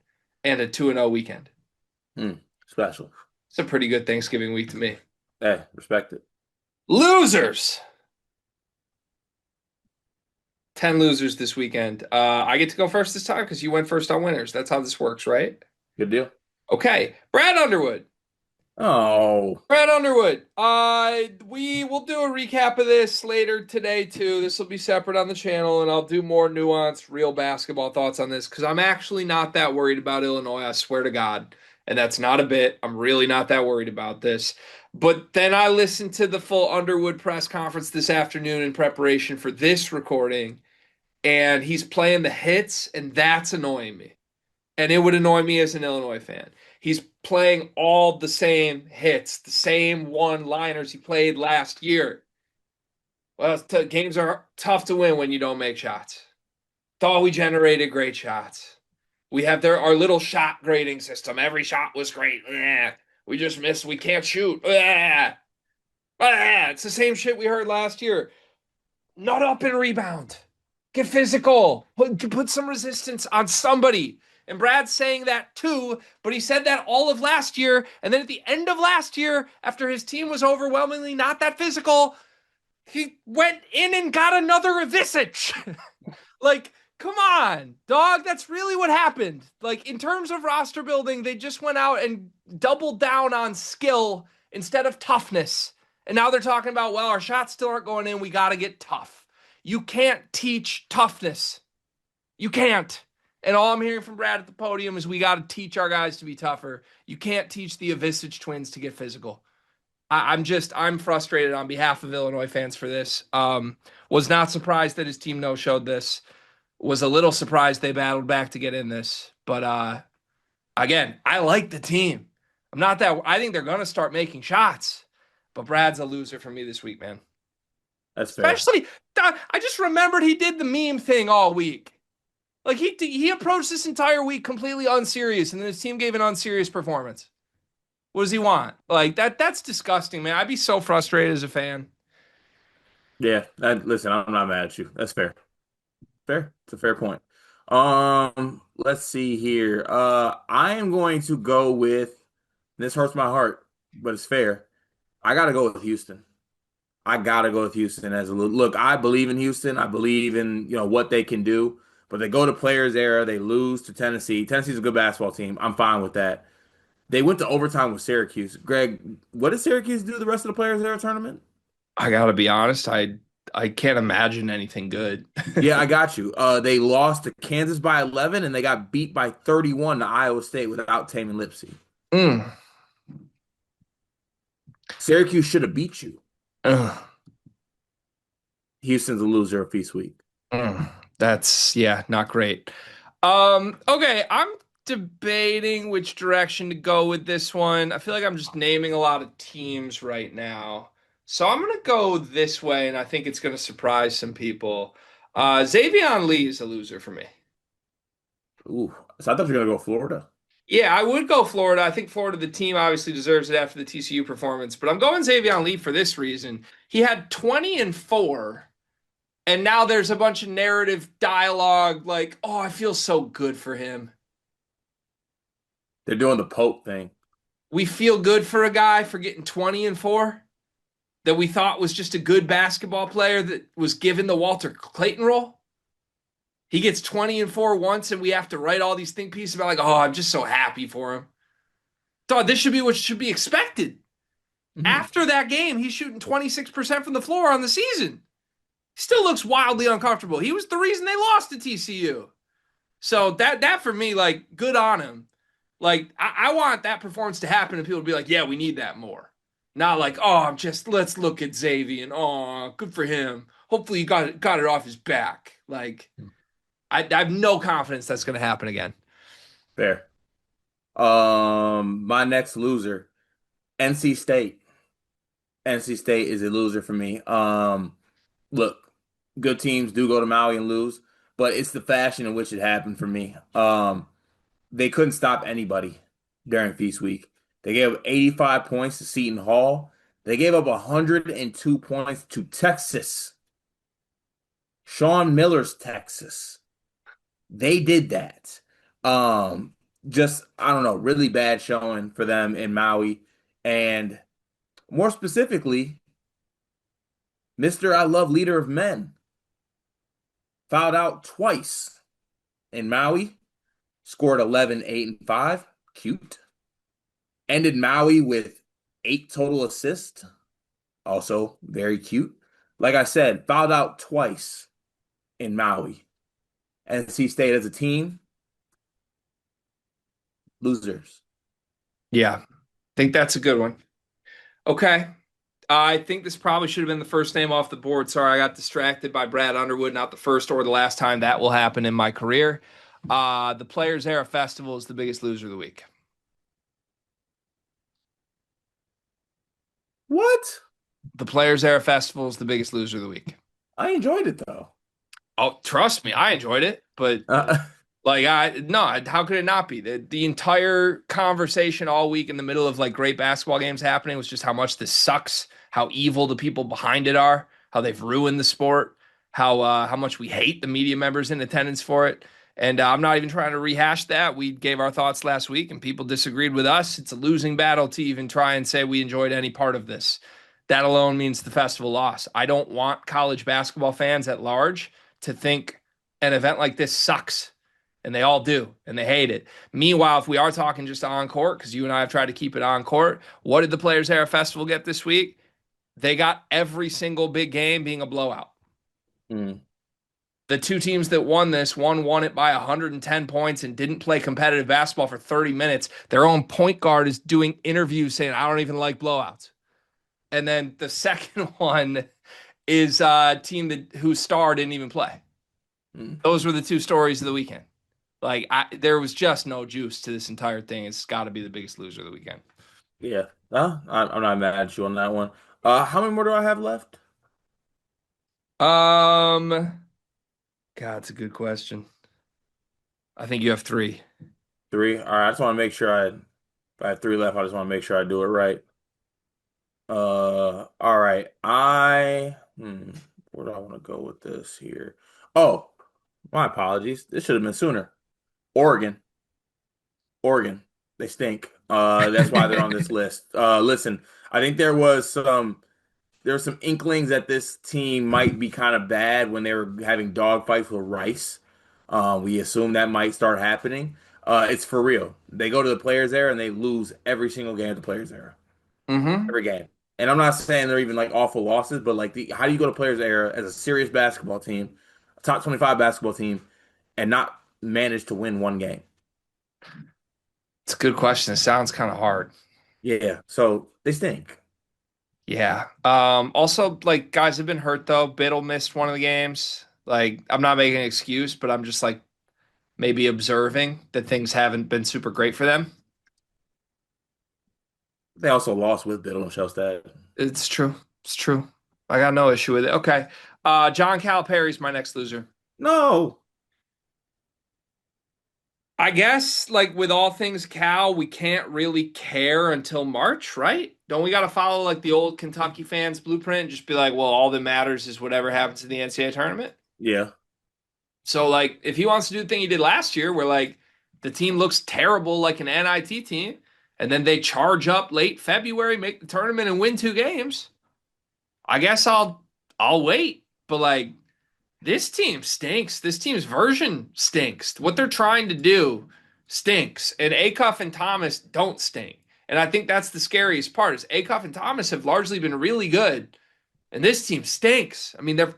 and a 2-0 weekend. Special. It's a pretty good Thanksgiving week to me. Hey, respect it. Losers. 10 losers this weekend. I get to go first this time because you went first on winners. That's how this works, right? Good deal. Okay. Brad Underwood. Oh, Brad Underwood. We will do a recap of this later today too. This will be separate on the channel, and I'll do more nuanced, real basketball thoughts on this because I'm actually not that worried about Illinois. I swear to God, and that's not a bit. I'm really not that worried about this. But then I listened to the full Underwood press conference this afternoon in preparation for this recording, and he's playing the hits, and that's annoying me. And it would annoy me as an Illinois fan. He's playing all the same hits, the same one-liners he played last year. Well, games are tough to win when you don't make shots. Thought we generated great shots. We have our little shot grading system. Every shot was great. We just missed. We can't shoot. It's the same shit we heard last year. Nut up and rebound. Get physical. Put some resistance on somebody. And Brad's saying that too, but he said that all of last year. And then at the end of last year, after his team was overwhelmingly not that physical, he went in and got another Ivisic. Like, come on, dog. That's really what happened. Like, in terms of roster building, they just went out and doubled down on skill instead of toughness. And now they're talking about, well, our shots still aren't going in. We got to get tough. You can't teach toughness. You can't. And all I'm hearing from Brad at the podium is we got to teach our guys to be tougher. You can't teach the Ivisic twins to get physical. I'm frustrated on behalf of Illinois fans for this. Was not surprised that his team no-showed this. Was a little surprised they battled back to get in this. But again, I like the team. I think they're going to start making shots. But Brad's a loser for me this week, man. That's fair. Especially, I just remembered he did the meme thing all week. Like, he approached this entire week completely unserious, and then his team gave an unserious performance. What does he want? Like, that's disgusting, man. I'd be so frustrated as a fan. Yeah, listen, I'm not mad at you. That's fair. Fair. It's a fair point. Let's see here. I am going to go with, this hurts my heart, but it's fair. I gotta go with Houston. I gotta go with Houston as a look. I believe in Houston. I believe in what they can do. But they go to players era. They lose to Tennessee. Tennessee's a good basketball team. I'm fine with that. They went to overtime with Syracuse. Greg, what did Syracuse do the rest of the players era tournament? I gotta be honest. I can't imagine anything good. Yeah, I got you. They lost to Kansas by 11, and they got beat by 31 to Iowa State without Tamin Lipsey. Mm. Syracuse should have beat you. Ugh. Houston's a loser of Feast Week. That's not great. Okay, I'm debating which direction to go with this one. I feel like I'm just naming a lot of teams right now. So I'm gonna go this way, and I think it's gonna surprise some people. Xavier Lee is a loser for me. Ooh, so I thought you were gonna go Florida. Yeah, I would go Florida. I think Florida, the team, obviously deserves it after the TCU performance, but I'm going Xavier Lee for this reason. He had 20 and 4. And now there's a bunch of narrative dialogue like, oh, I feel so good for him. They're doing the Pope thing. We feel good for a guy for getting 20 and 4 that we thought was just a good basketball player that was given the Walter Clayton role. He gets 20 and 4 once, and we have to write all these think pieces about like, oh, I'm just so happy for him. Dog, this should be what should be expected. Mm-hmm. After that game, he's shooting 26% from the floor on the season. Still looks wildly uncomfortable. He was the reason they lost to TCU. So that for me, like, good on him. Like, I want that performance to happen and people to be like, yeah, we need that more. Not like, oh, let's look at Xavier and oh, good for him. Hopefully he got it off his back. Like, I have no confidence that's going to happen again. Fair. My next loser, NC State. NC State is a loser for me. Look, good teams do go to Maui and lose, but it's the fashion in which it happened for me. They couldn't stop anybody during Feast Week. They gave up 85 points to Seton Hall. They gave up 102 points to Texas. Sean Miller's Texas. They did that. Just, I don't know, really bad showing for them in Maui. And more specifically, Mr. I Love Leader of Men fouled out twice in Maui, scored 11, 8, and 5. Cute. Ended Maui with 8 total assists. Also very cute. Like I said, fouled out twice in Maui. NC State as a team, losers. Yeah, I think that's a good one. Okay. I think this probably should have been the first name off the board. Sorry, I got distracted by Brad Underwood. Not the first or the last time that will happen in my career. The Players Era Festival is the biggest loser of the week. What? The Players Era Festival is the biggest loser of the week. I enjoyed it, though. Oh, trust me, I enjoyed it. But, how could it not be? The entire conversation all week in the middle of, like, great basketball games happening was just how much this sucks, how evil the people behind it are, how they've ruined the sport, how much we hate the media members in attendance for it. And I'm not even trying to rehash that. We gave our thoughts last week and people disagreed with us. It's a losing battle to even try and say we enjoyed any part of this. That alone means the festival loss. I don't want college basketball fans at large to think an event like this sucks. And they all do, and they hate it. Meanwhile, if we are talking just on court, because you and I have tried to keep it on court, what did the Players Era Festival get this week? They got every single big game being a blowout. Mm. The two teams that won this, one won it by 110 points and didn't play competitive basketball for 30 minutes. Their own point guard is doing interviews saying, I don't even like blowouts. And then the second one is a team whose star didn't even play. Mm. Those were the two stories of the weekend. Like, there was just no juice to this entire thing. It's got to be the biggest loser of the weekend. Yeah. I'm not mad at you on that one. How many more do I have left? Um, God, it's a good question. I think you have three. Three. All right. I just want to make sure if I have three left, I just want to make sure I do it right. All right. Where do I want to go with this here? Oh, my apologies. This should have been sooner. Oregon. Oregon. They stink. That's why they're on this list. Listen, I think there were some inklings that this team might be kind of bad when they were having dogfights with Rice. We assume that might start happening. It's for real. They go to the Players Era and they lose every single game at the Players Era. Mm-hmm. Every game. And I'm not saying they're even like awful losses, but like how do you go to Players Era as a serious basketball team, a top 25 basketball team, and not manage to win one game? It's a good question. It sounds kind of hard. Yeah. So they stink. Yeah. Also, like, guys have been hurt though. Biddle missed one of the games. Like, I'm not making an excuse, but I'm just like maybe observing that things haven't been super great for them. They also lost with Biddle and Shellstad. It's true. It's true. I got no issue with it. Okay. John Calipari's my next loser. No. I guess, like with all things Cal, we can't really care until March, right? Don't we got to follow like the old Kentucky fans blueprint and just be like, well, all that matters is whatever happens in the NCAA tournament? Yeah. So, like, if he wants to do the thing he did last year, where like the team looks terrible like an NIT team, and then they charge up late February, make the tournament, and win two games, I guess I'll wait. But like this team stinks. This team's version stinks. What they're trying to do stinks. And Acuff and Thomas don't stink. And I think that's the scariest part is Acuff and Thomas have largely been really good. And this team stinks. I mean, they're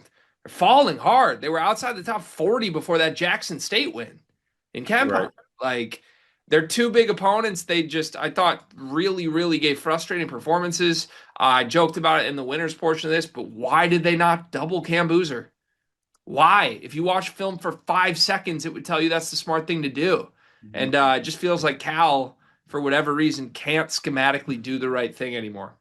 falling hard. They were outside the top 40 before that Jackson State win in Right. KenPom. Like, they're two big opponents. They just, I thought, really, really gave frustrating performances. I joked about it in the winners portion of this, but why did they not double Cam Boozer? Why? If you watch film for 5 seconds, it would tell you that's the smart thing to do. Mhm. And it just feels like Cal, for whatever reason, can't schematically do the right thing anymore.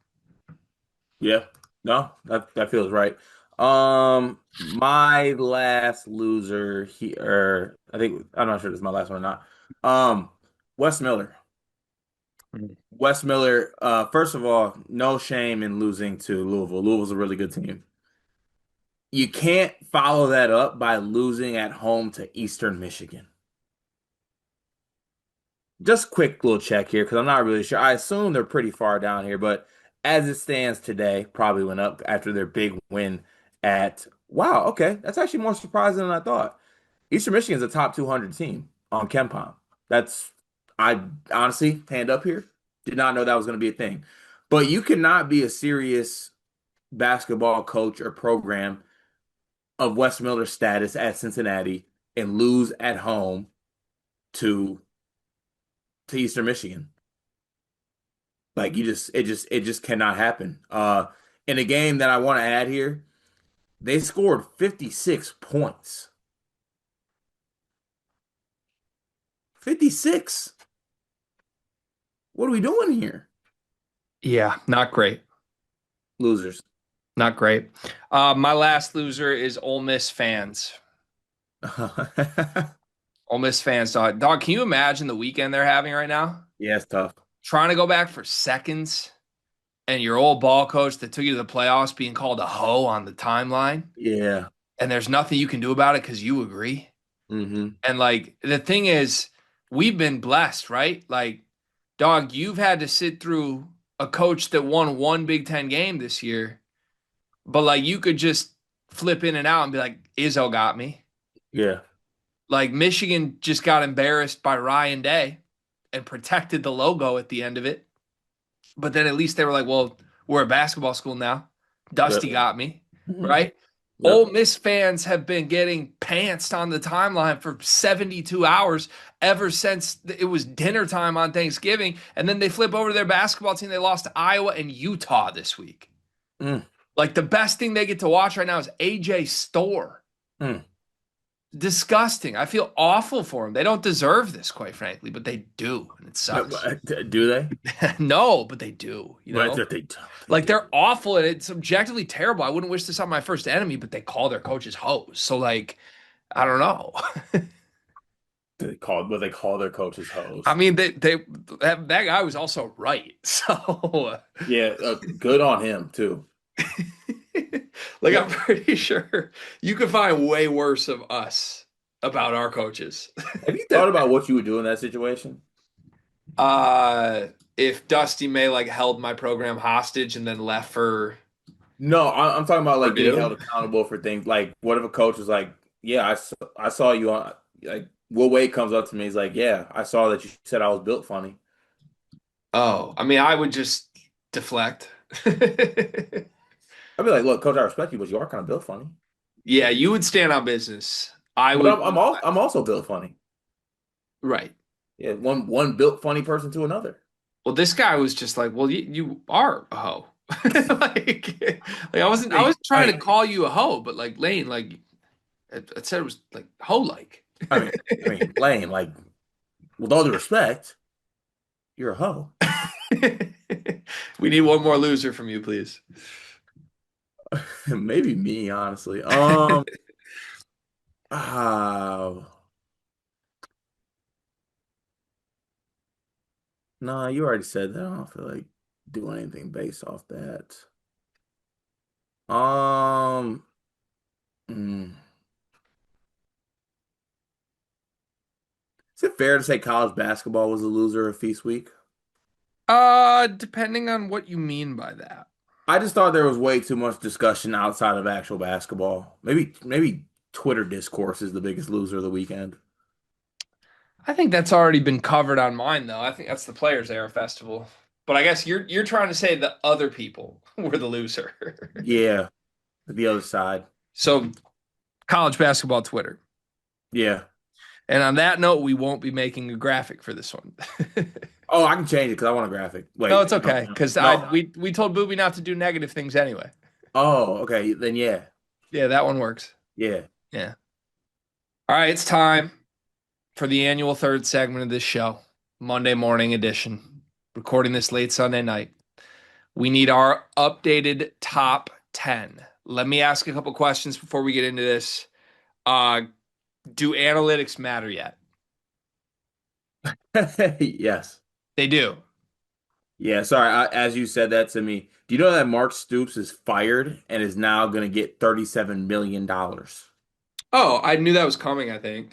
Yeah. No, that feels right. My last loser here, I think I'm not sure if this is my last one or not. Wes Miller. Wes Miller, first of all, no shame in losing to Louisville. Louisville's a really good team. You can't follow that up by losing at home to Eastern Michigan. Just quick little check here because I'm not really sure. I assume they're pretty far down here, but as it stands today, probably went up after their big win at. Wow, okay, that's actually more surprising than I thought. Eastern Michigan's a top 200 team on KenPom. That's I honestly hand up here. Did not know that was going to be a thing. But you cannot be a serious basketball coach or program of Wes Miller's status at Cincinnati and lose at home to Eastern Michigan. Like it just cannot happen. In a game that I want to add here, they scored 56 points. 56. What are we doing here? Yeah, not great. Losers. Not great. My last loser is Ole Miss fans. Ole Miss fans, dog. Can you imagine the weekend they're having right now? Yeah, it's tough. Trying to go back for seconds, and your old ball coach that took you to the playoffs being called a hoe on the timeline. Yeah. and there's nothing you can do about it because you agree. Mm-hmm. And like the thing is, we've been blessed, right? Like, dog, you've had to sit through a coach that won one Big Ten game this year, but like you could just flip in and out and be like, Izzo got me. Yeah. Like Michigan just got embarrassed by Ryan Day and protected the logo at the end of it. But then at least they were like, well, we're a basketball school now. Dusty Yep. got me, Mhm. right? Ole Yep. Miss fans have been getting pantsed on the timeline for 72 hours ever since it was dinner time on Thanksgiving. And then they flip over to their basketball team. They lost to Iowa and Utah this week. Mm. Like the best thing they get to watch right now is AJ Storr. Mm. Disgusting. I feel awful for them. They don't deserve this, quite frankly, but they do, and it sucks. Do they? No, but they do, you But know? they Like do. they're awful and it's objectively terrible. I wouldn't wish this on my first enemy, but they call their coaches hoes. So like, I don't know. They call their coaches I hoes. mean, that guy was also right. So Yeah, good on him too. like Yeah. I'm pretty sure you could find way worse of us about our coaches. Have you thought about what you would do in that situation? If Dusty May like held my program hostage and then left for No, I'm talking about like being held Purdue. accountable for things. Like, what if a coach was like, "Yeah, I saw you on like." Will Wade comes up to me, he's like, "Yeah, I saw that you said I was built funny." Oh, I mean, I would just deflect. I'd be like, "Look, coach, I respect you, but you are kind of built funny." Yeah, you would stand on business. I But would I'm deflect. also built funny. Right. Yeah, one built funny person to another. Well, this guy was just like, well, you are a hoe. Like I I wasn't trying to mean, call you a hoe, but like Lane, like I said it was like hoe like. I mean, Lane, like, with all due respect, you're a hoe. We need one more loser from you, please. Maybe me, honestly. Ah, nah, you already said that. I don't feel like doing anything based off that. Um, mm, is it fair to say college basketball was a loser of Feast Week? Depending on what you mean by that. I just thought there was way too much discussion outside of actual basketball. Maybe Twitter discourse is the biggest loser of the weekend. I think that's already been covered on mine, though. I think that's the Players Era Festival. But I guess you're trying to say the other people were the loser. Yeah, the other side. So college basketball Twitter. Yeah. And on that note, we won't be making a graphic for this one. Oh, I can change it because I want a graphic. No, it's Wait, no, okay because no. we told Booby not to do negative things anyway. Oh, okay. Then yeah, Yeah, that one works. yeah. Yeah. All right, it's time for the annual third segment of this show, Monday morning edition. Recording this late Sunday night. We need our updated top 10. Let me ask a couple questions before we get into this. Uh, do analytics matter yet? Yes. They do. Yeah. Sorry. As you said that to me, do you know that Mark Stoops is fired and is now going to get $37 million? Oh, I knew that was coming, I think.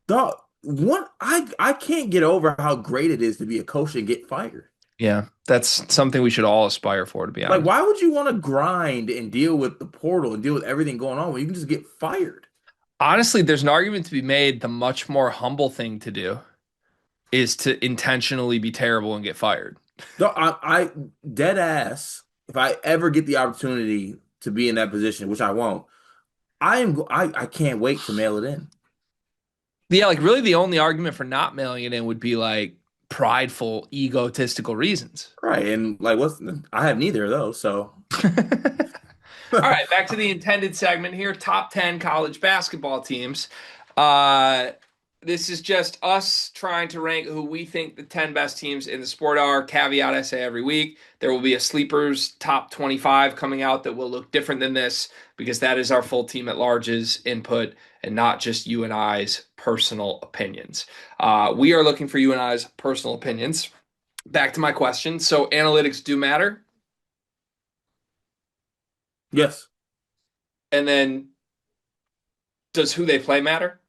The one I can't get over how great it is to be a coach and get fired. Yeah, that's something we should all aspire for, to be Like, honest. why would you want to grind and deal with the portal and deal with everything going on when you can just get fired? Honestly, there's an argument to be made. The much more humble thing to do is to intentionally be terrible and get fired. No, I dead ass. If I ever get the opportunity to be in that position, which I won't, I can't wait to mail it in. Yeah, like really the only argument for not mailing it in would be like prideful, egotistical reasons. Right. And like I have neither of those, so All right, back to the intended segment here. Top 10 college basketball teams. Uh, this is just us trying to rank who we think the 10 best teams in the sport are. Caveat I say every week. There will be a sleepers top 25 coming out that will look different than this because that is our full team at large's input and not just you and I's personal opinions. We are looking for you and I's personal opinions. Back to my question. So analytics do matter? yes. And then does who they play matter?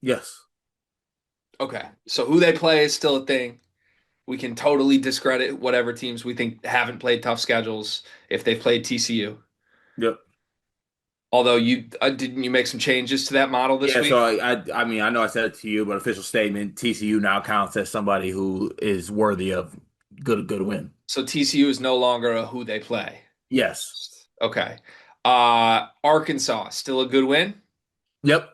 Yes. Okay. So who they play is still a thing. We can totally discredit whatever teams we think haven't played tough schedules if they've played TCU. Yep. Although you didn't you make some changes to that model this Yeah, so week? I mean I know I said it to you, but official statement, TCU now counts as somebody who is worthy of good win. So TCU is no longer a who they play. Yes. Okay. Arkansas still a good win. Yep.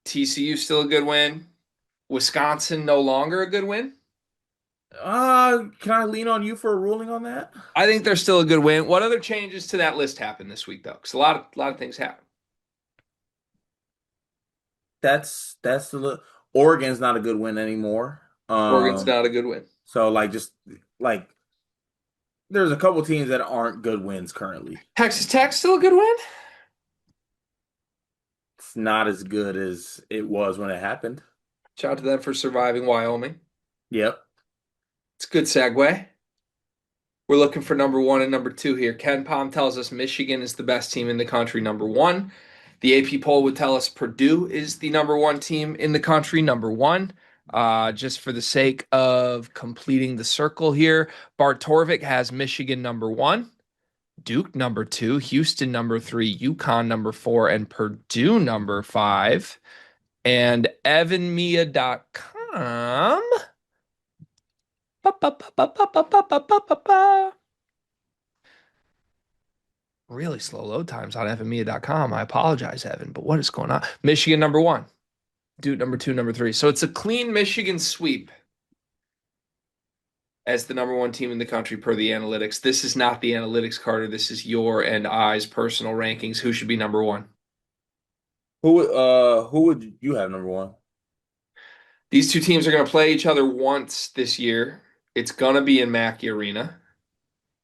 TCU still a good win. Wisconsin no longer a good win. Can I lean on you for a ruling on that? I think they're still a good win. What other changes to that list happened this week though? Because a lot of things happened. That's Oregon's not a good win anymore. Oregon's not a good win. So like just like there's a couple teams that aren't good wins currently. Texas Tech still a good win. It's not as good as it was when it happened. Shout out to them for surviving Wyoming. Yep. It's a good segue. We're looking for number one and number two here. Ken Palm tells us Michigan is the best team in the country, number one. The AP poll would tell us Purdue is the number one team in the country, number one. Just for the sake of completing the circle here, Bart Torvik has Michigan number one, Duke number two, Houston number three, UConn number four, and Purdue number five. And evanmia.com. Really slow load times on evanmia.com. I apologize, Evan, but what is going on? Michigan number one, Duke number two, number three. So it's a clean Michigan sweep as the number one team in the country per the analytics. This is not the analytics, Carter. This is your and I's personal rankings. Who should be number one? Who would you have number one? These two teams are going to play each other once this year. It's going to be in Mackey Arena.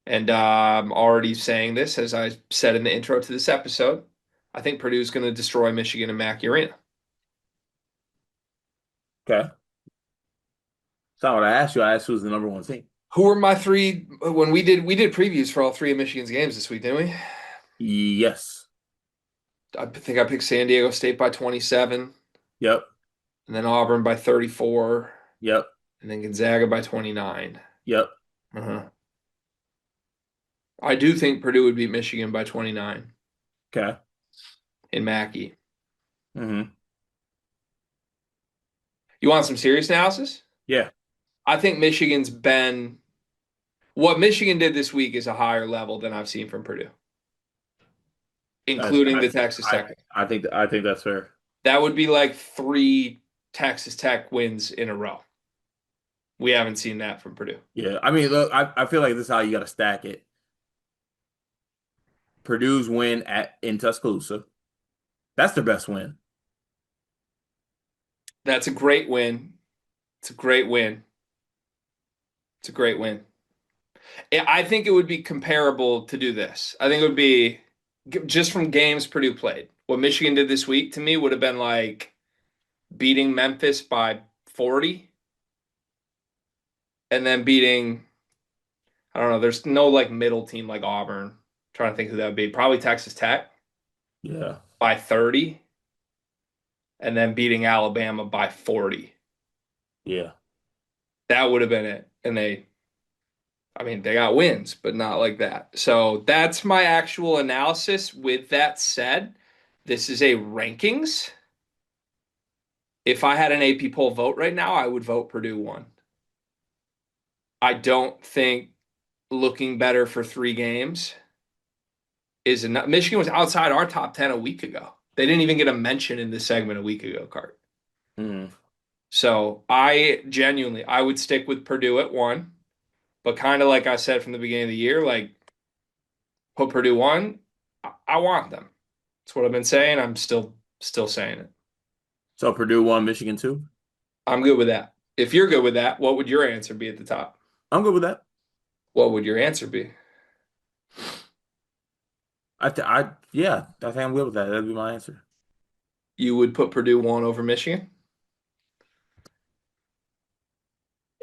And I'm already saying this, as I said in the intro to this episode. I think Purdue's going to destroy Michigan in Mackey Arena. Okay. It's not what I asked you. I asked who's the number one team. Who were my three when we did previews for all three of Michigan's games this week, didn't we? Yes. I think I picked San Diego State by 27, Yep. and then Auburn by 34, Yep. and then Gonzaga by 29. Yep. Uh-huh. I do think Purdue would beat Michigan by 29 Okay. in Mackey. Mm-hmm. You want some serious analysis? Yeah. I think Michigan's been what Michigan did this week is a higher level than I've seen from Purdue, That's, including I, the Texas Tech. I think that's fair. That would be like three Texas Tech wins in a row. We haven't seen that from Purdue. Yeah. I mean, look, I feel like this is how you got to stack it. Purdue's win in Tuscaloosa. That's their best win. That's a great win. It's a great win. It's a great win. I think it would be comparable to do this. I think it would be just from games Purdue played. What Michigan did this week to me would have been like beating Memphis by 40 and then beating, I don't know, there's no like middle team like Auburn. I'm trying to think who that would be. Probably Texas Tech Yeah. by 30 and then beating Alabama by 40. Yeah. That would have been it. And they got wins, but not like that. So that's my actual analysis. With that said, this is a rankings. If I had an AP poll vote right now, I would vote Purdue one. I don't think looking better for three games is enough. Michigan was outside our top 10 a week ago. They didn't even get a mention in this segment a week ago, Cart. Mm. So I would stick with Purdue at one. But kind of like I said from the beginning of the year, like put Purdue one, I want them. That's what I've been saying. I'm still saying it. So Purdue won, Michigan two. I'm good with that. If you're good with that, what would your answer be at the top? I'm good with that. What would your answer be? Yeah, I think I'm good with that. That'd be my answer. You would put Purdue one over Michigan?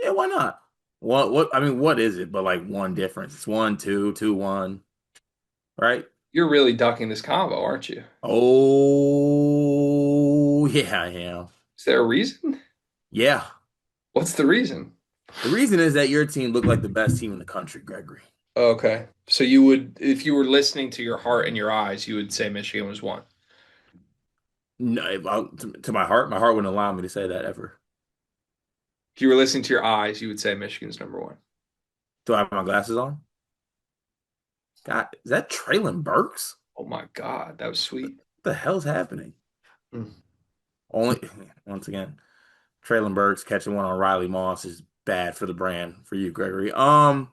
Yeah, why not? What I mean, what is it but like one difference? It's 1-2, 2-1, right? You're really ducking this combo, aren't you? Oh, yeah, I am. Is there a reason? Yeah. What's the reason? The reason is that your team looked like the best team in the country, Gregory. Okay. So you would, if you were listening to your heart and your eyes, you would say Michigan was one. No, to my heart wouldn't allow me to say that ever. If you were listening to your eyes, you would say Michigan's number one. Do I have my glasses on? God, is that Traylon Burks? Oh my God, that was sweet. What the hell's happening? Mm. Only once again, Traylon Burks catching one on Riley Moss is bad for the brand for you, Gregory. I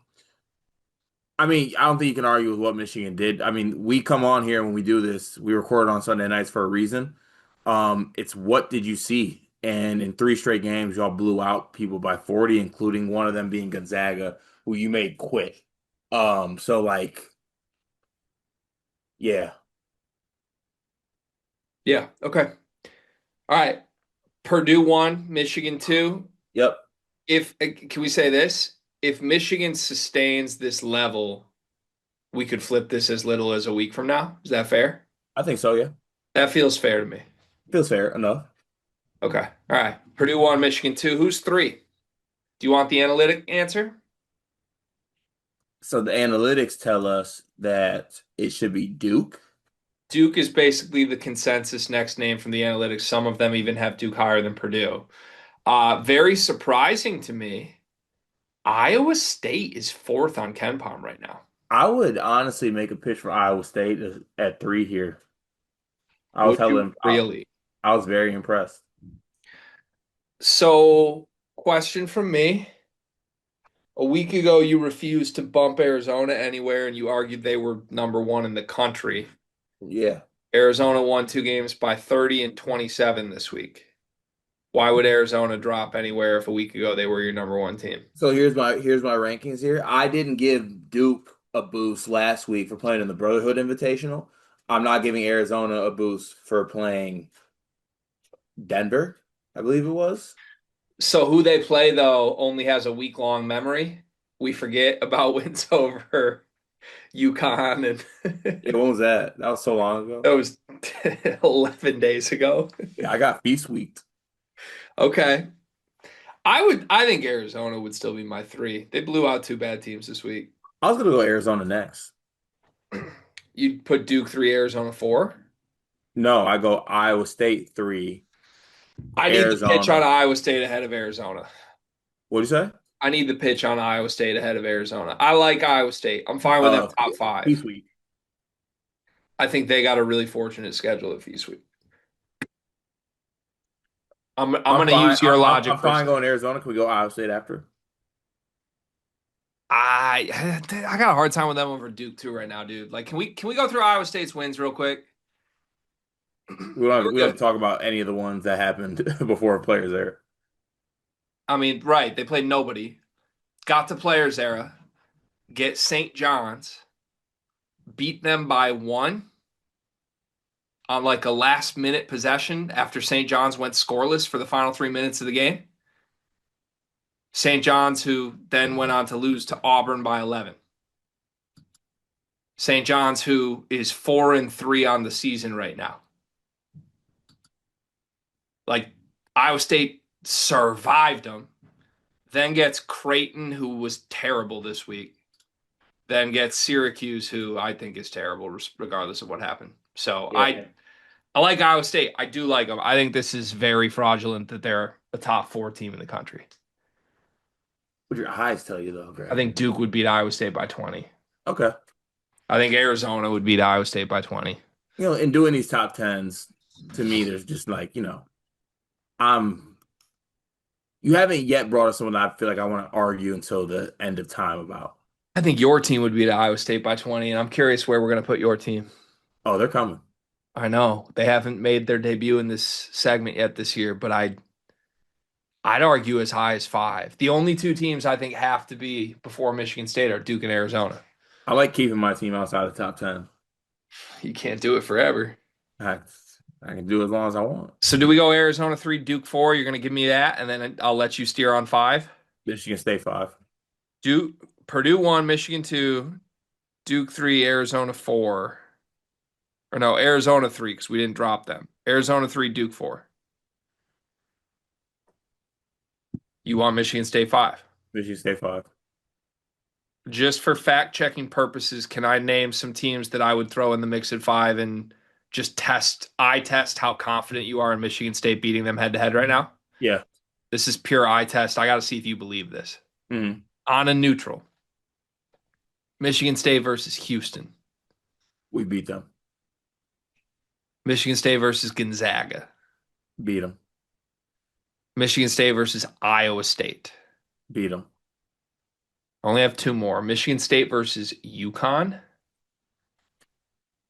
mean, I don't think you can argue with what Michigan did. I mean, we come on here when we do this, we record on Sunday nights for a reason. It's what did you see? And in three straight games, y'all blew out people by 40, including one of them being Gonzaga, who you made quit. So like, yeah. Yeah. Okay. All right. Purdue one, Michigan two. Yep. If can we say this? If Michigan sustains this level, we could flip this as little as a week from now. Is that fair? I think so, yeah. That feels fair to me. Feels fair enough. Okay. All right. Purdue one, Michigan two. Who's three? Do you want the analytic answer? So the analytics tell us that it should be Duke. Duke is basically the consensus next name from the analytics. Some of them even have Duke higher than Purdue. Very surprising to me. Iowa State is fourth on KenPom right now. I would honestly make a pitch for Iowa State at three here. I was Would you hella, really? I was very impressed. So, question from me. A week ago, you refused to bump Arizona anywhere and you argued they were number one in the country. Yeah. Arizona won two games by 30 and 27 this week. Why would Arizona drop anywhere if a week ago they were your number one team? So here's my rankings here. I didn't give Duke a boost last week for playing in the Brotherhood Invitational. I'm not giving Arizona a boost for playing Denver, I believe it was. So, who they play, though, only has a week long memory. We forget about wins over UConn, and Yeah, when was that? That was so long that ago. was 11 days ago. Yeah, I got feast weeked. Okay. I think Arizona would still be my three. They blew out two bad teams this week. I was gonna go Arizona next. You'd put Duke three, Arizona four. No, I go Iowa State three, I need the pitch on Arizona. Iowa State ahead of Arizona. What'd you say? I need the pitch on Iowa State ahead of Arizona. I like Iowa State. I'm fine with them top five. Feast week. I think they got a really fortunate schedule this week. I'm I'm going to fine. use your logic I'm for. fine going Arizona. Can we go Iowa State after? I got a hard time with them over Duke too right now, dude. Like, can we go through Iowa State's wins real quick? We They don't were we don't have good. to talk about any of the ones that happened before players there. I mean, right? They played nobody. Got to Players Era. Get St. John's. Beat them by one on like a last minute possession after St. John's went scoreless for the final 3 minutes of the game. St. John's, who then went on to lose to Auburn by 11. St. John's, who is 4-3 on the season right now. Like Iowa State survived them. Then gets Creighton, who was terrible this week. Then gets Syracuse, who I think is terrible, regardless of what happened. So Yeah. I like Iowa State. I do like them. I think this is very fraudulent that they're a top four team in the country. What your eyes tell you though, I Greg? think Duke would beat Iowa State by 20. Okay. I think Arizona would beat Iowa State by 20. You know, in doing these top tens, to me, there's just like, I'm you haven't yet brought us someone that I feel like I want to argue until the end of time about. I think your team would beat Iowa State by 20, and I'm curious where we're going to put your team. Oh, they're coming. I know they haven't made their debut in this segment yet this year, but I'd argue as high as five. The only two teams I think have to be before Michigan State are Duke and Arizona. I like keeping my team outside the top 10. You can't do it forever. I, I can do it as long as I want. So do we go Arizona three, Duke four? You're going to give me that, and then I'll let you steer on five. Michigan State 5. Duke, Purdue one, Michigan two, Duke three, Arizona four. Or no, Arizona 3 because we didn't drop them. Arizona 3, Duke 4. You want Michigan State 5. Michigan State 5. Just for fact checking purposes, can I name some teams that I would throw in the mix at 5 and just eye test how confident you are in Michigan State beating them head to head right now? Yeah. This is pure eye test. I got to see if you believe this. Mm-hmm. On a neutral, Michigan State versus Houston. We beat them. Michigan State versus Gonzaga. Beat them. Michigan State versus Iowa State. Beat them. Only have 2 more. Michigan State versus UConn.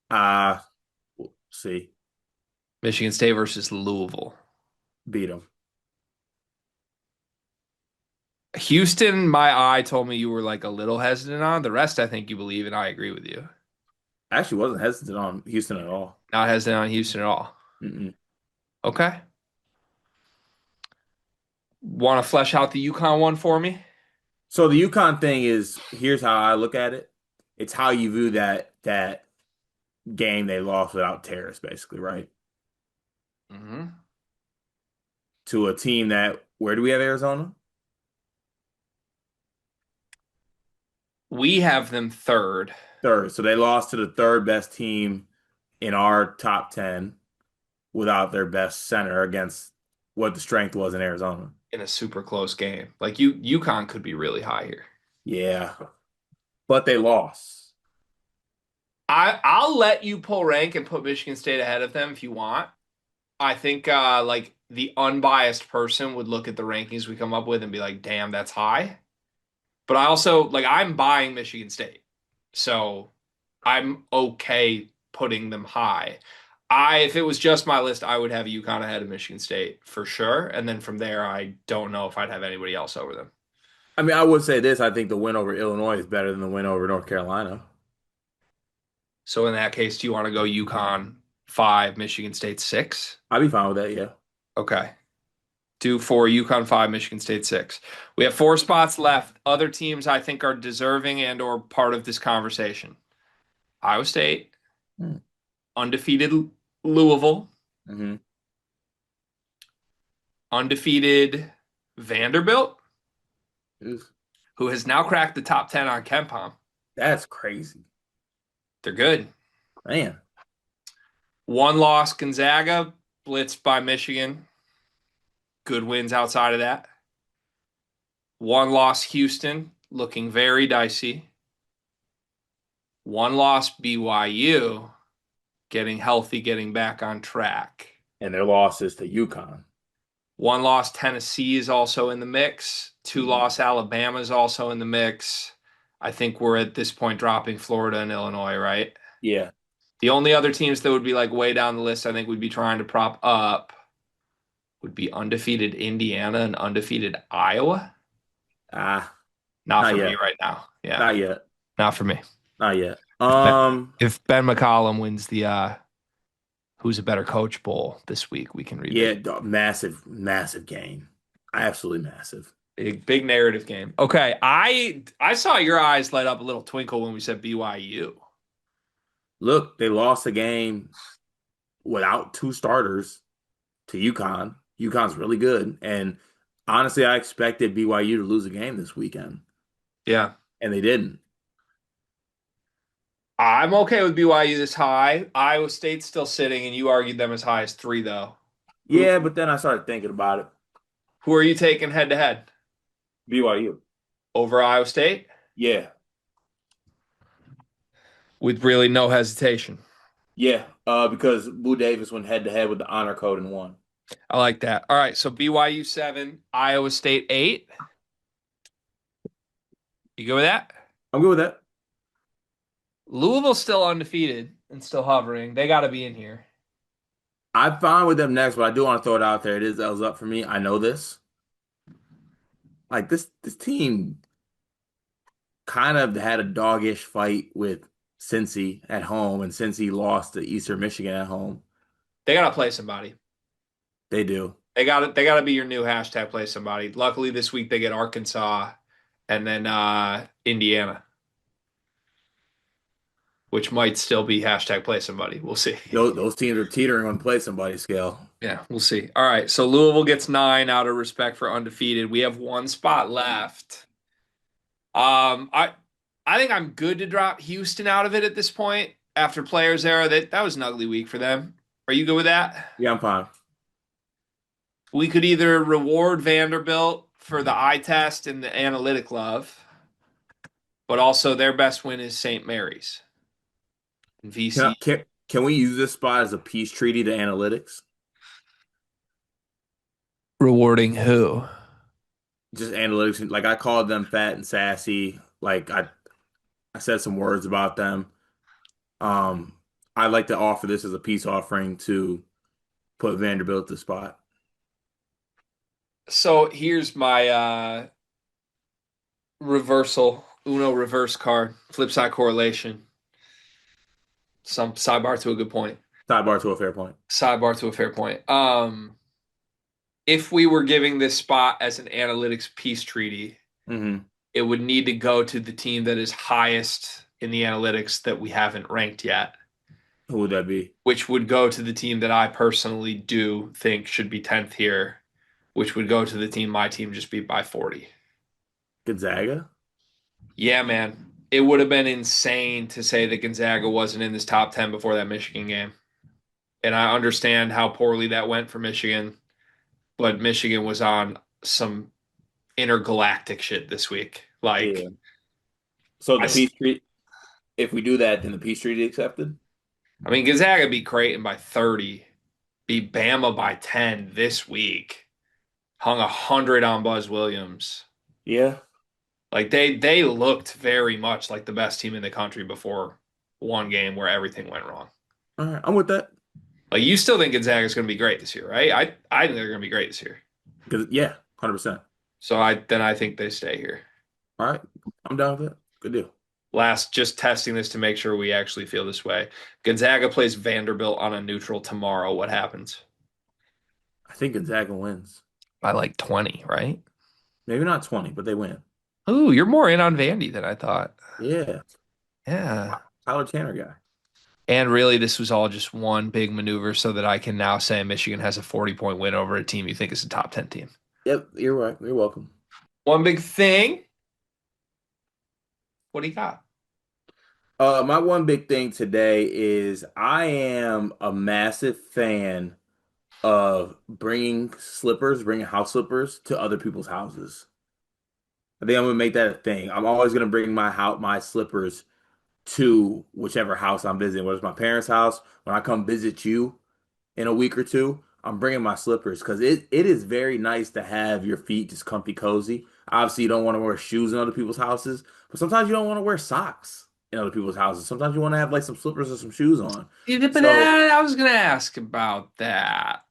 We'll see. Michigan State versus Louisville. Beat them. Houston, my eye told me you were like a little hesitant on. The rest I think you believe, and I agree with you. I actually wasn't hesitant on Houston at all. Not hesitant on Houston at all. Mm-mm. Okay. Want to flesh out the UConn one for me? So the UConn thing is, here's how I look at it. It's how you view that game they lost without Terrace, basically, right? Mm-hmm. To a team that, where do we have Arizona? We have them third. Third. So they lost to the third best team in our top 10 without their best center against what the strength was in Arizona. In a super close game. Like UConn could be really high here. Yeah. But they lost. I'll let you pull rank and put Michigan State ahead of them if you want. I think like the unbiased person would look at the rankings we come up with and be like, damn, that's high. But I also like I'm buying Michigan State. So I'm okay putting them high. If it was just my list, I would have UConn ahead of Michigan State for sure. And then from there, I don't know if I'd have anybody else over them. I mean, I would say this. I think the win over Illinois is better than the win over North Carolina. So in that case, do you want to go UConn 5, Michigan State 6? I'd be fine with that, yeah. Okay. Do 4, UConn 5, Michigan State 6. We have 4 spots left. Other teams I think are deserving and or part of this conversation. Iowa State, undefeated Louisville, Mm-hmm. undefeated Vanderbilt, Oof. who has now cracked the top 10 on KenPom. That's crazy. They're good. Man. 1 loss Gonzaga, blitzed by Michigan. Good wins outside of that. 1 loss Houston, looking very dicey. 1 loss BYU, getting healthy, getting back on track. And their losses to UConn. 1 loss Tennessee is also in the mix. 2 loss Alabama is also in the mix. I think we're at this point dropping Florida and Illinois, right? Yeah. The only other teams that would be like way down the list I think we'd be trying to prop up would be undefeated Indiana and undefeated Iowa. Not Not for yet. me right now. Yeah. Not yet. Not for me. Not yet. If Ben McCollum wins the Who's a Better Coach Bowl this week, we can read Yeah, massive, massive game. Absolutely massive. Big narrative game. Okay, I saw your eyes light up a little twinkle when we said BYU. Look, they lost a game without 2 starters to UConn. UConn's really good. And honestly, I expected BYU to lose a game this weekend. Yeah. And they didn't. I'm okay with BYU this high. Iowa State's still sitting, and you argued them as high as 3, though. Yeah, but then I started thinking about it. Who are you taking head to head? BYU. Over Iowa State? Yeah. With really no hesitation. Yeah, because Boo Davis went head to head with the honor code and won. I like that. All right, so BYU 7, Iowa State 8. You go with that? I'm good with that. Louisville's still undefeated and still hovering. They got to be in here. I'm fine with them next, but I do want to throw it out there. It is L's up for me. I know this. Like this team kind of had a doggish fight with Cincy at home, and Cincy lost to Eastern Michigan at home. They got to play somebody. They do. They got to be your new hashtag play somebody. Luckily this week they get Arkansas and then Indiana. which might still be hashtag play somebody. We'll see. Those teams are teetering on play somebody scale. Yeah, we'll see. All right, so Louisville gets 9 out of respect for undefeated. We have one spot left. I think I'm good to drop Houston out of it at this point after Players Era. That was an ugly week for them. Are you good with that? Yeah, I'm fine. We could either reward Vanderbilt for the eye test and the analytic love, but also their best win is St. Mary's and Can, VC. I, can we use this spot as a peace treaty to analytics? Rewarding who? Just analytics. Like I called them fat and sassy. Like I said some words about them. Um, I'd like to offer this as a peace offering to put Vanderbilt at the spot. So here's my reversal, Uno reverse card, flip side correlation. Some sidebar to a good point. Sidebar to a fair point. Sidebar to a fair point. If we were giving this spot as an analytics peace treaty, Mm-hmm. it would need to go to the team that is highest in the analytics that we haven't ranked yet, Who would that be? which would go to the team that I personally do think should be 10th here, which would go to the team my team just beat by 40. Gonzaga? Yeah, man. It would have been insane to say that Gonzaga wasn't in this top 10 before that Michigan game. And I understand how poorly that went for Michigan, but Michigan was on some intergalactic shit this week. Like, Yeah. So I, the peace treaty, if we do that, then the peace treaty accepted? I mean, Gonzaga beat Creighton by 30, beat Bama by 10 this week, hung 100 on Buzz Williams. Yeah. Like they looked very much like the best team in the country before one game where everything went wrong. All right. I'm with that. Like you still think Gonzaga is going to be great this year, right? I think they're going to be great this year. Because yeah, 100%. So I think they stay here. All right. I'm down with it. Good deal. Last, just testing this to make sure we actually feel this way. Gonzaga plays Vanderbilt on a neutral tomorrow. What happens? I think Gonzaga wins. By like 20, right? Maybe not 20, but they win. Ooh, you're more in on Vandy than I thought. Yeah. Yeah. Tyler Tanner guy. And really, this was all just one big maneuver so that I can now say Michigan has a 40-point win over a team you think is a top 10 team. Yep, you're right. You're welcome. One big thing. What do you got? My one big thing today is I am a massive fan of bringing house slippers to other people's houses. I think I'm gonna make that a thing. I'm always gonna bring my slippers to whichever house I'm visiting, whether it's my parents' house. When I come visit you in a week or two, I'm bringing my slippers because it is very nice to have your feet just comfy cozy. Obviously, you don't want to wear shoes in other people's houses, but sometimes you don't want to wear socks in other people's houses. Sometimes you want to have like some slippers or some shoes on. But So I was going to ask about that.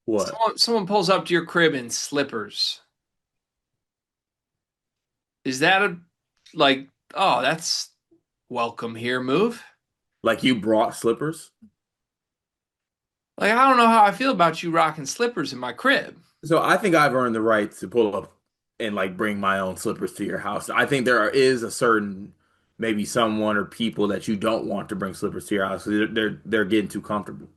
what? Someone pulls up to your crib in slippers. Is that oh, that's welcome here move? Like you brought slippers? Like, I don't know how I feel about you rocking slippers in my crib. So I think I've earned the right to pull up and like bring my own slippers to your house. I think is a certain maybe someone or people that you don't want to bring slippers to your house. They're getting too comfortable.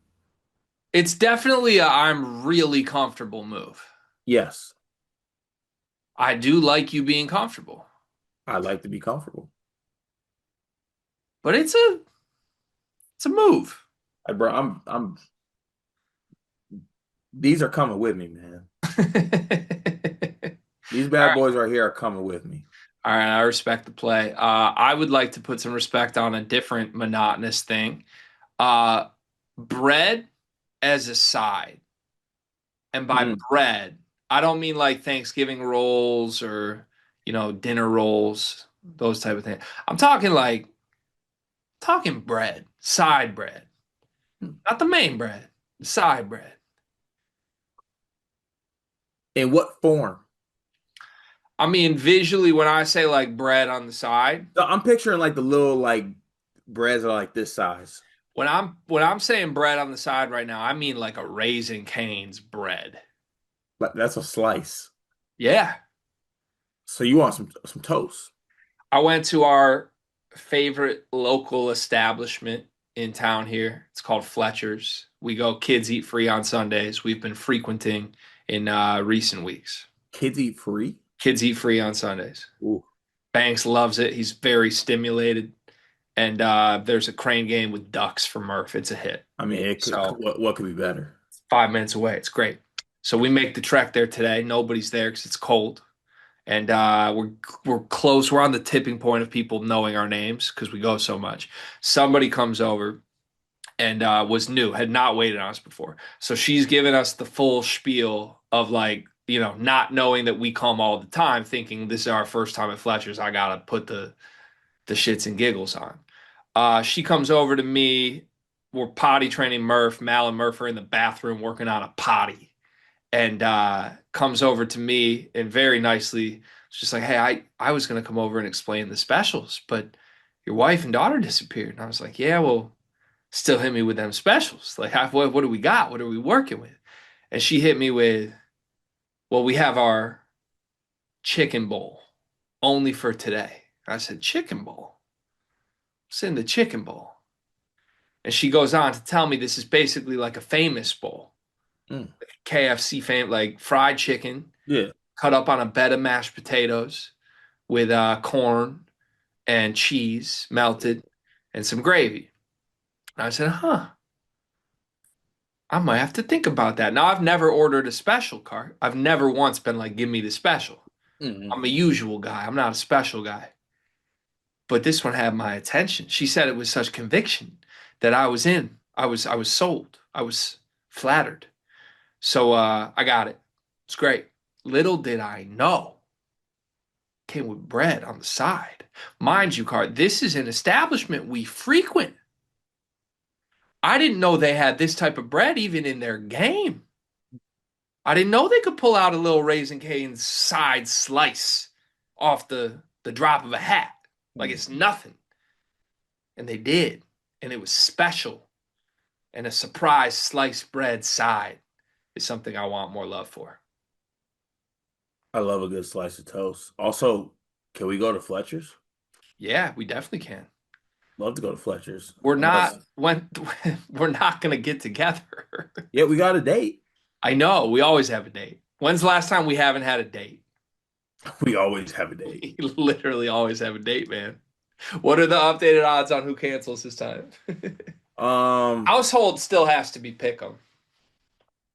It's definitely a I'm really comfortable move. Yes, I do like you being comfortable, I like to be comfortable. but it's a move. Bro, I'm these are coming with me, man. These bad boys right here are coming with me. All right, I respect the play. I would like to put some respect on a different monotonous thing. Bread as a side. And by Mm. bread, I don't mean like Thanksgiving rolls or, dinner rolls, those type of things. I'm talking bread, side bread. Not the main bread, the side bread. In what form? I mean, visually, when I say like bread on the side, So I'm picturing like the little like breads are like this size. when I'm saying bread on the side right now, I mean like a Raising Cane's bread. Like that's a slice. Yeah. So you want some toast. I went to our favorite local establishment in town here. It's called Fletcher's. We go kids eat free on Sundays. We've been frequenting in recent weeks. Kids eat free? Kids eat free on Sundays. Ooh. Banks loves it. He's very stimulated. And there's a crane game with ducks for Murph. It's a hit. I mean, So what could be better? 5 minutes away. It's great. So we make the trek there today. Nobody's there because it's cold, and we're close. We're on the tipping point of people knowing our names because we go so much. Somebody comes over and was new, had not waited on us before. So she's giving us the full spiel of like, not knowing that we come all the time, thinking this is our first time at Fletcher's. I gotta put the shits and giggles on. She comes over to me. We're potty training Murph. Mal and Murph are in the bathroom working on a potty, and comes over to me and very nicely, it's just like, hey, I was gonna come over and explain the specials, but your wife and daughter disappeared. And I was like, yeah, well, still hit me with them specials. Like, what do we got? What are we working with? And she hit me with, well, we have our chicken bowl only for today. I said, chicken bowl? What's in the chicken bowl? And she goes on to tell me this is basically like a famous bowl, Mm. like KFC fame, like fried chicken Yeah. cut up on a bed of mashed potatoes with corn and cheese melted and some gravy. And I said, huh, I might have to think about that. Now, I've never ordered a special cart. I've never once been like, give me the special. Mm. I'm a usual guy. I'm not a special guy. But this one had my attention. She said it with such conviction that I was in. I was sold. I was flattered. So I got it. It's great. Little did I know, came with bread on the side. Mind you, Cart, this is an establishment we frequent. I didn't know they had this type of bread even in their game. I didn't know they could pull out a little Raisin Cane's side slice off the drop of a hat. Like it's nothing. And they did. And it was special. And a surprise sliced bread side is something I want more love for. I love a good slice of toast. Also, can we go to Fletcher's? Yeah, we definitely can. Love to go to Fletcher's. We're not Unless, when we're not gonna get together. yeah, we got a date. I know we always have a date. When's the last time we haven't had a date? We always have a date. We literally always have a date, man. What are the updated odds on who cancels this time? Um, Household still has to be pick 'em.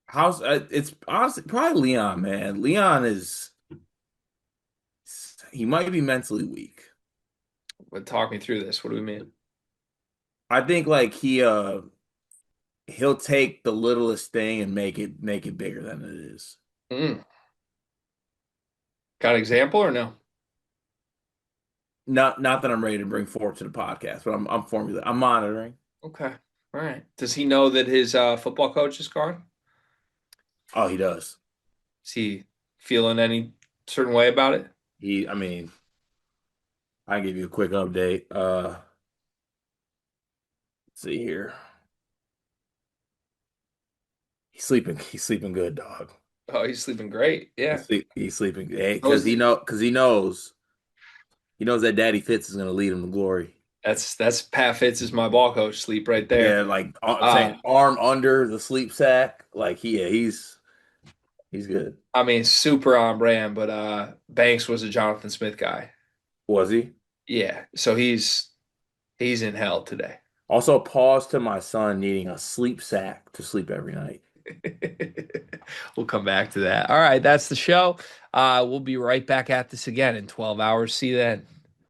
how's it's honestly probably Leon, man. Leon is he might be mentally weak. But talk me through this. What do we mean? I think like he'll take the littlest thing and make it bigger than it is. Mm. Got an example or no? Not that I'm ready to bring forward to the podcast, but I'm monitoring. Okay. All right. Does he know that his football coach is gone? Oh, he does. Is he feeling any certain way about it? I mean, I can give you a quick update. Let's see here. He's sleeping good, dog. Oh, he's sleeping great. Yeah. He's sleeping because he knows that Daddy Fitz is gonna lead him to glory. That's Pat Fitz is my ball coach. Sleep right there. Yeah, like I'm Uh, saying, arm under the sleep sack. Like he's good. I mean, super on brand, but Banks was a Jonathan Smith guy. Was he? Yeah. So he's in hell today. Also, pause to my son needing a sleep sack to sleep every night. We'll come back to that. All right, that's the show. We'll be right back at this again in 12 hours. See you then.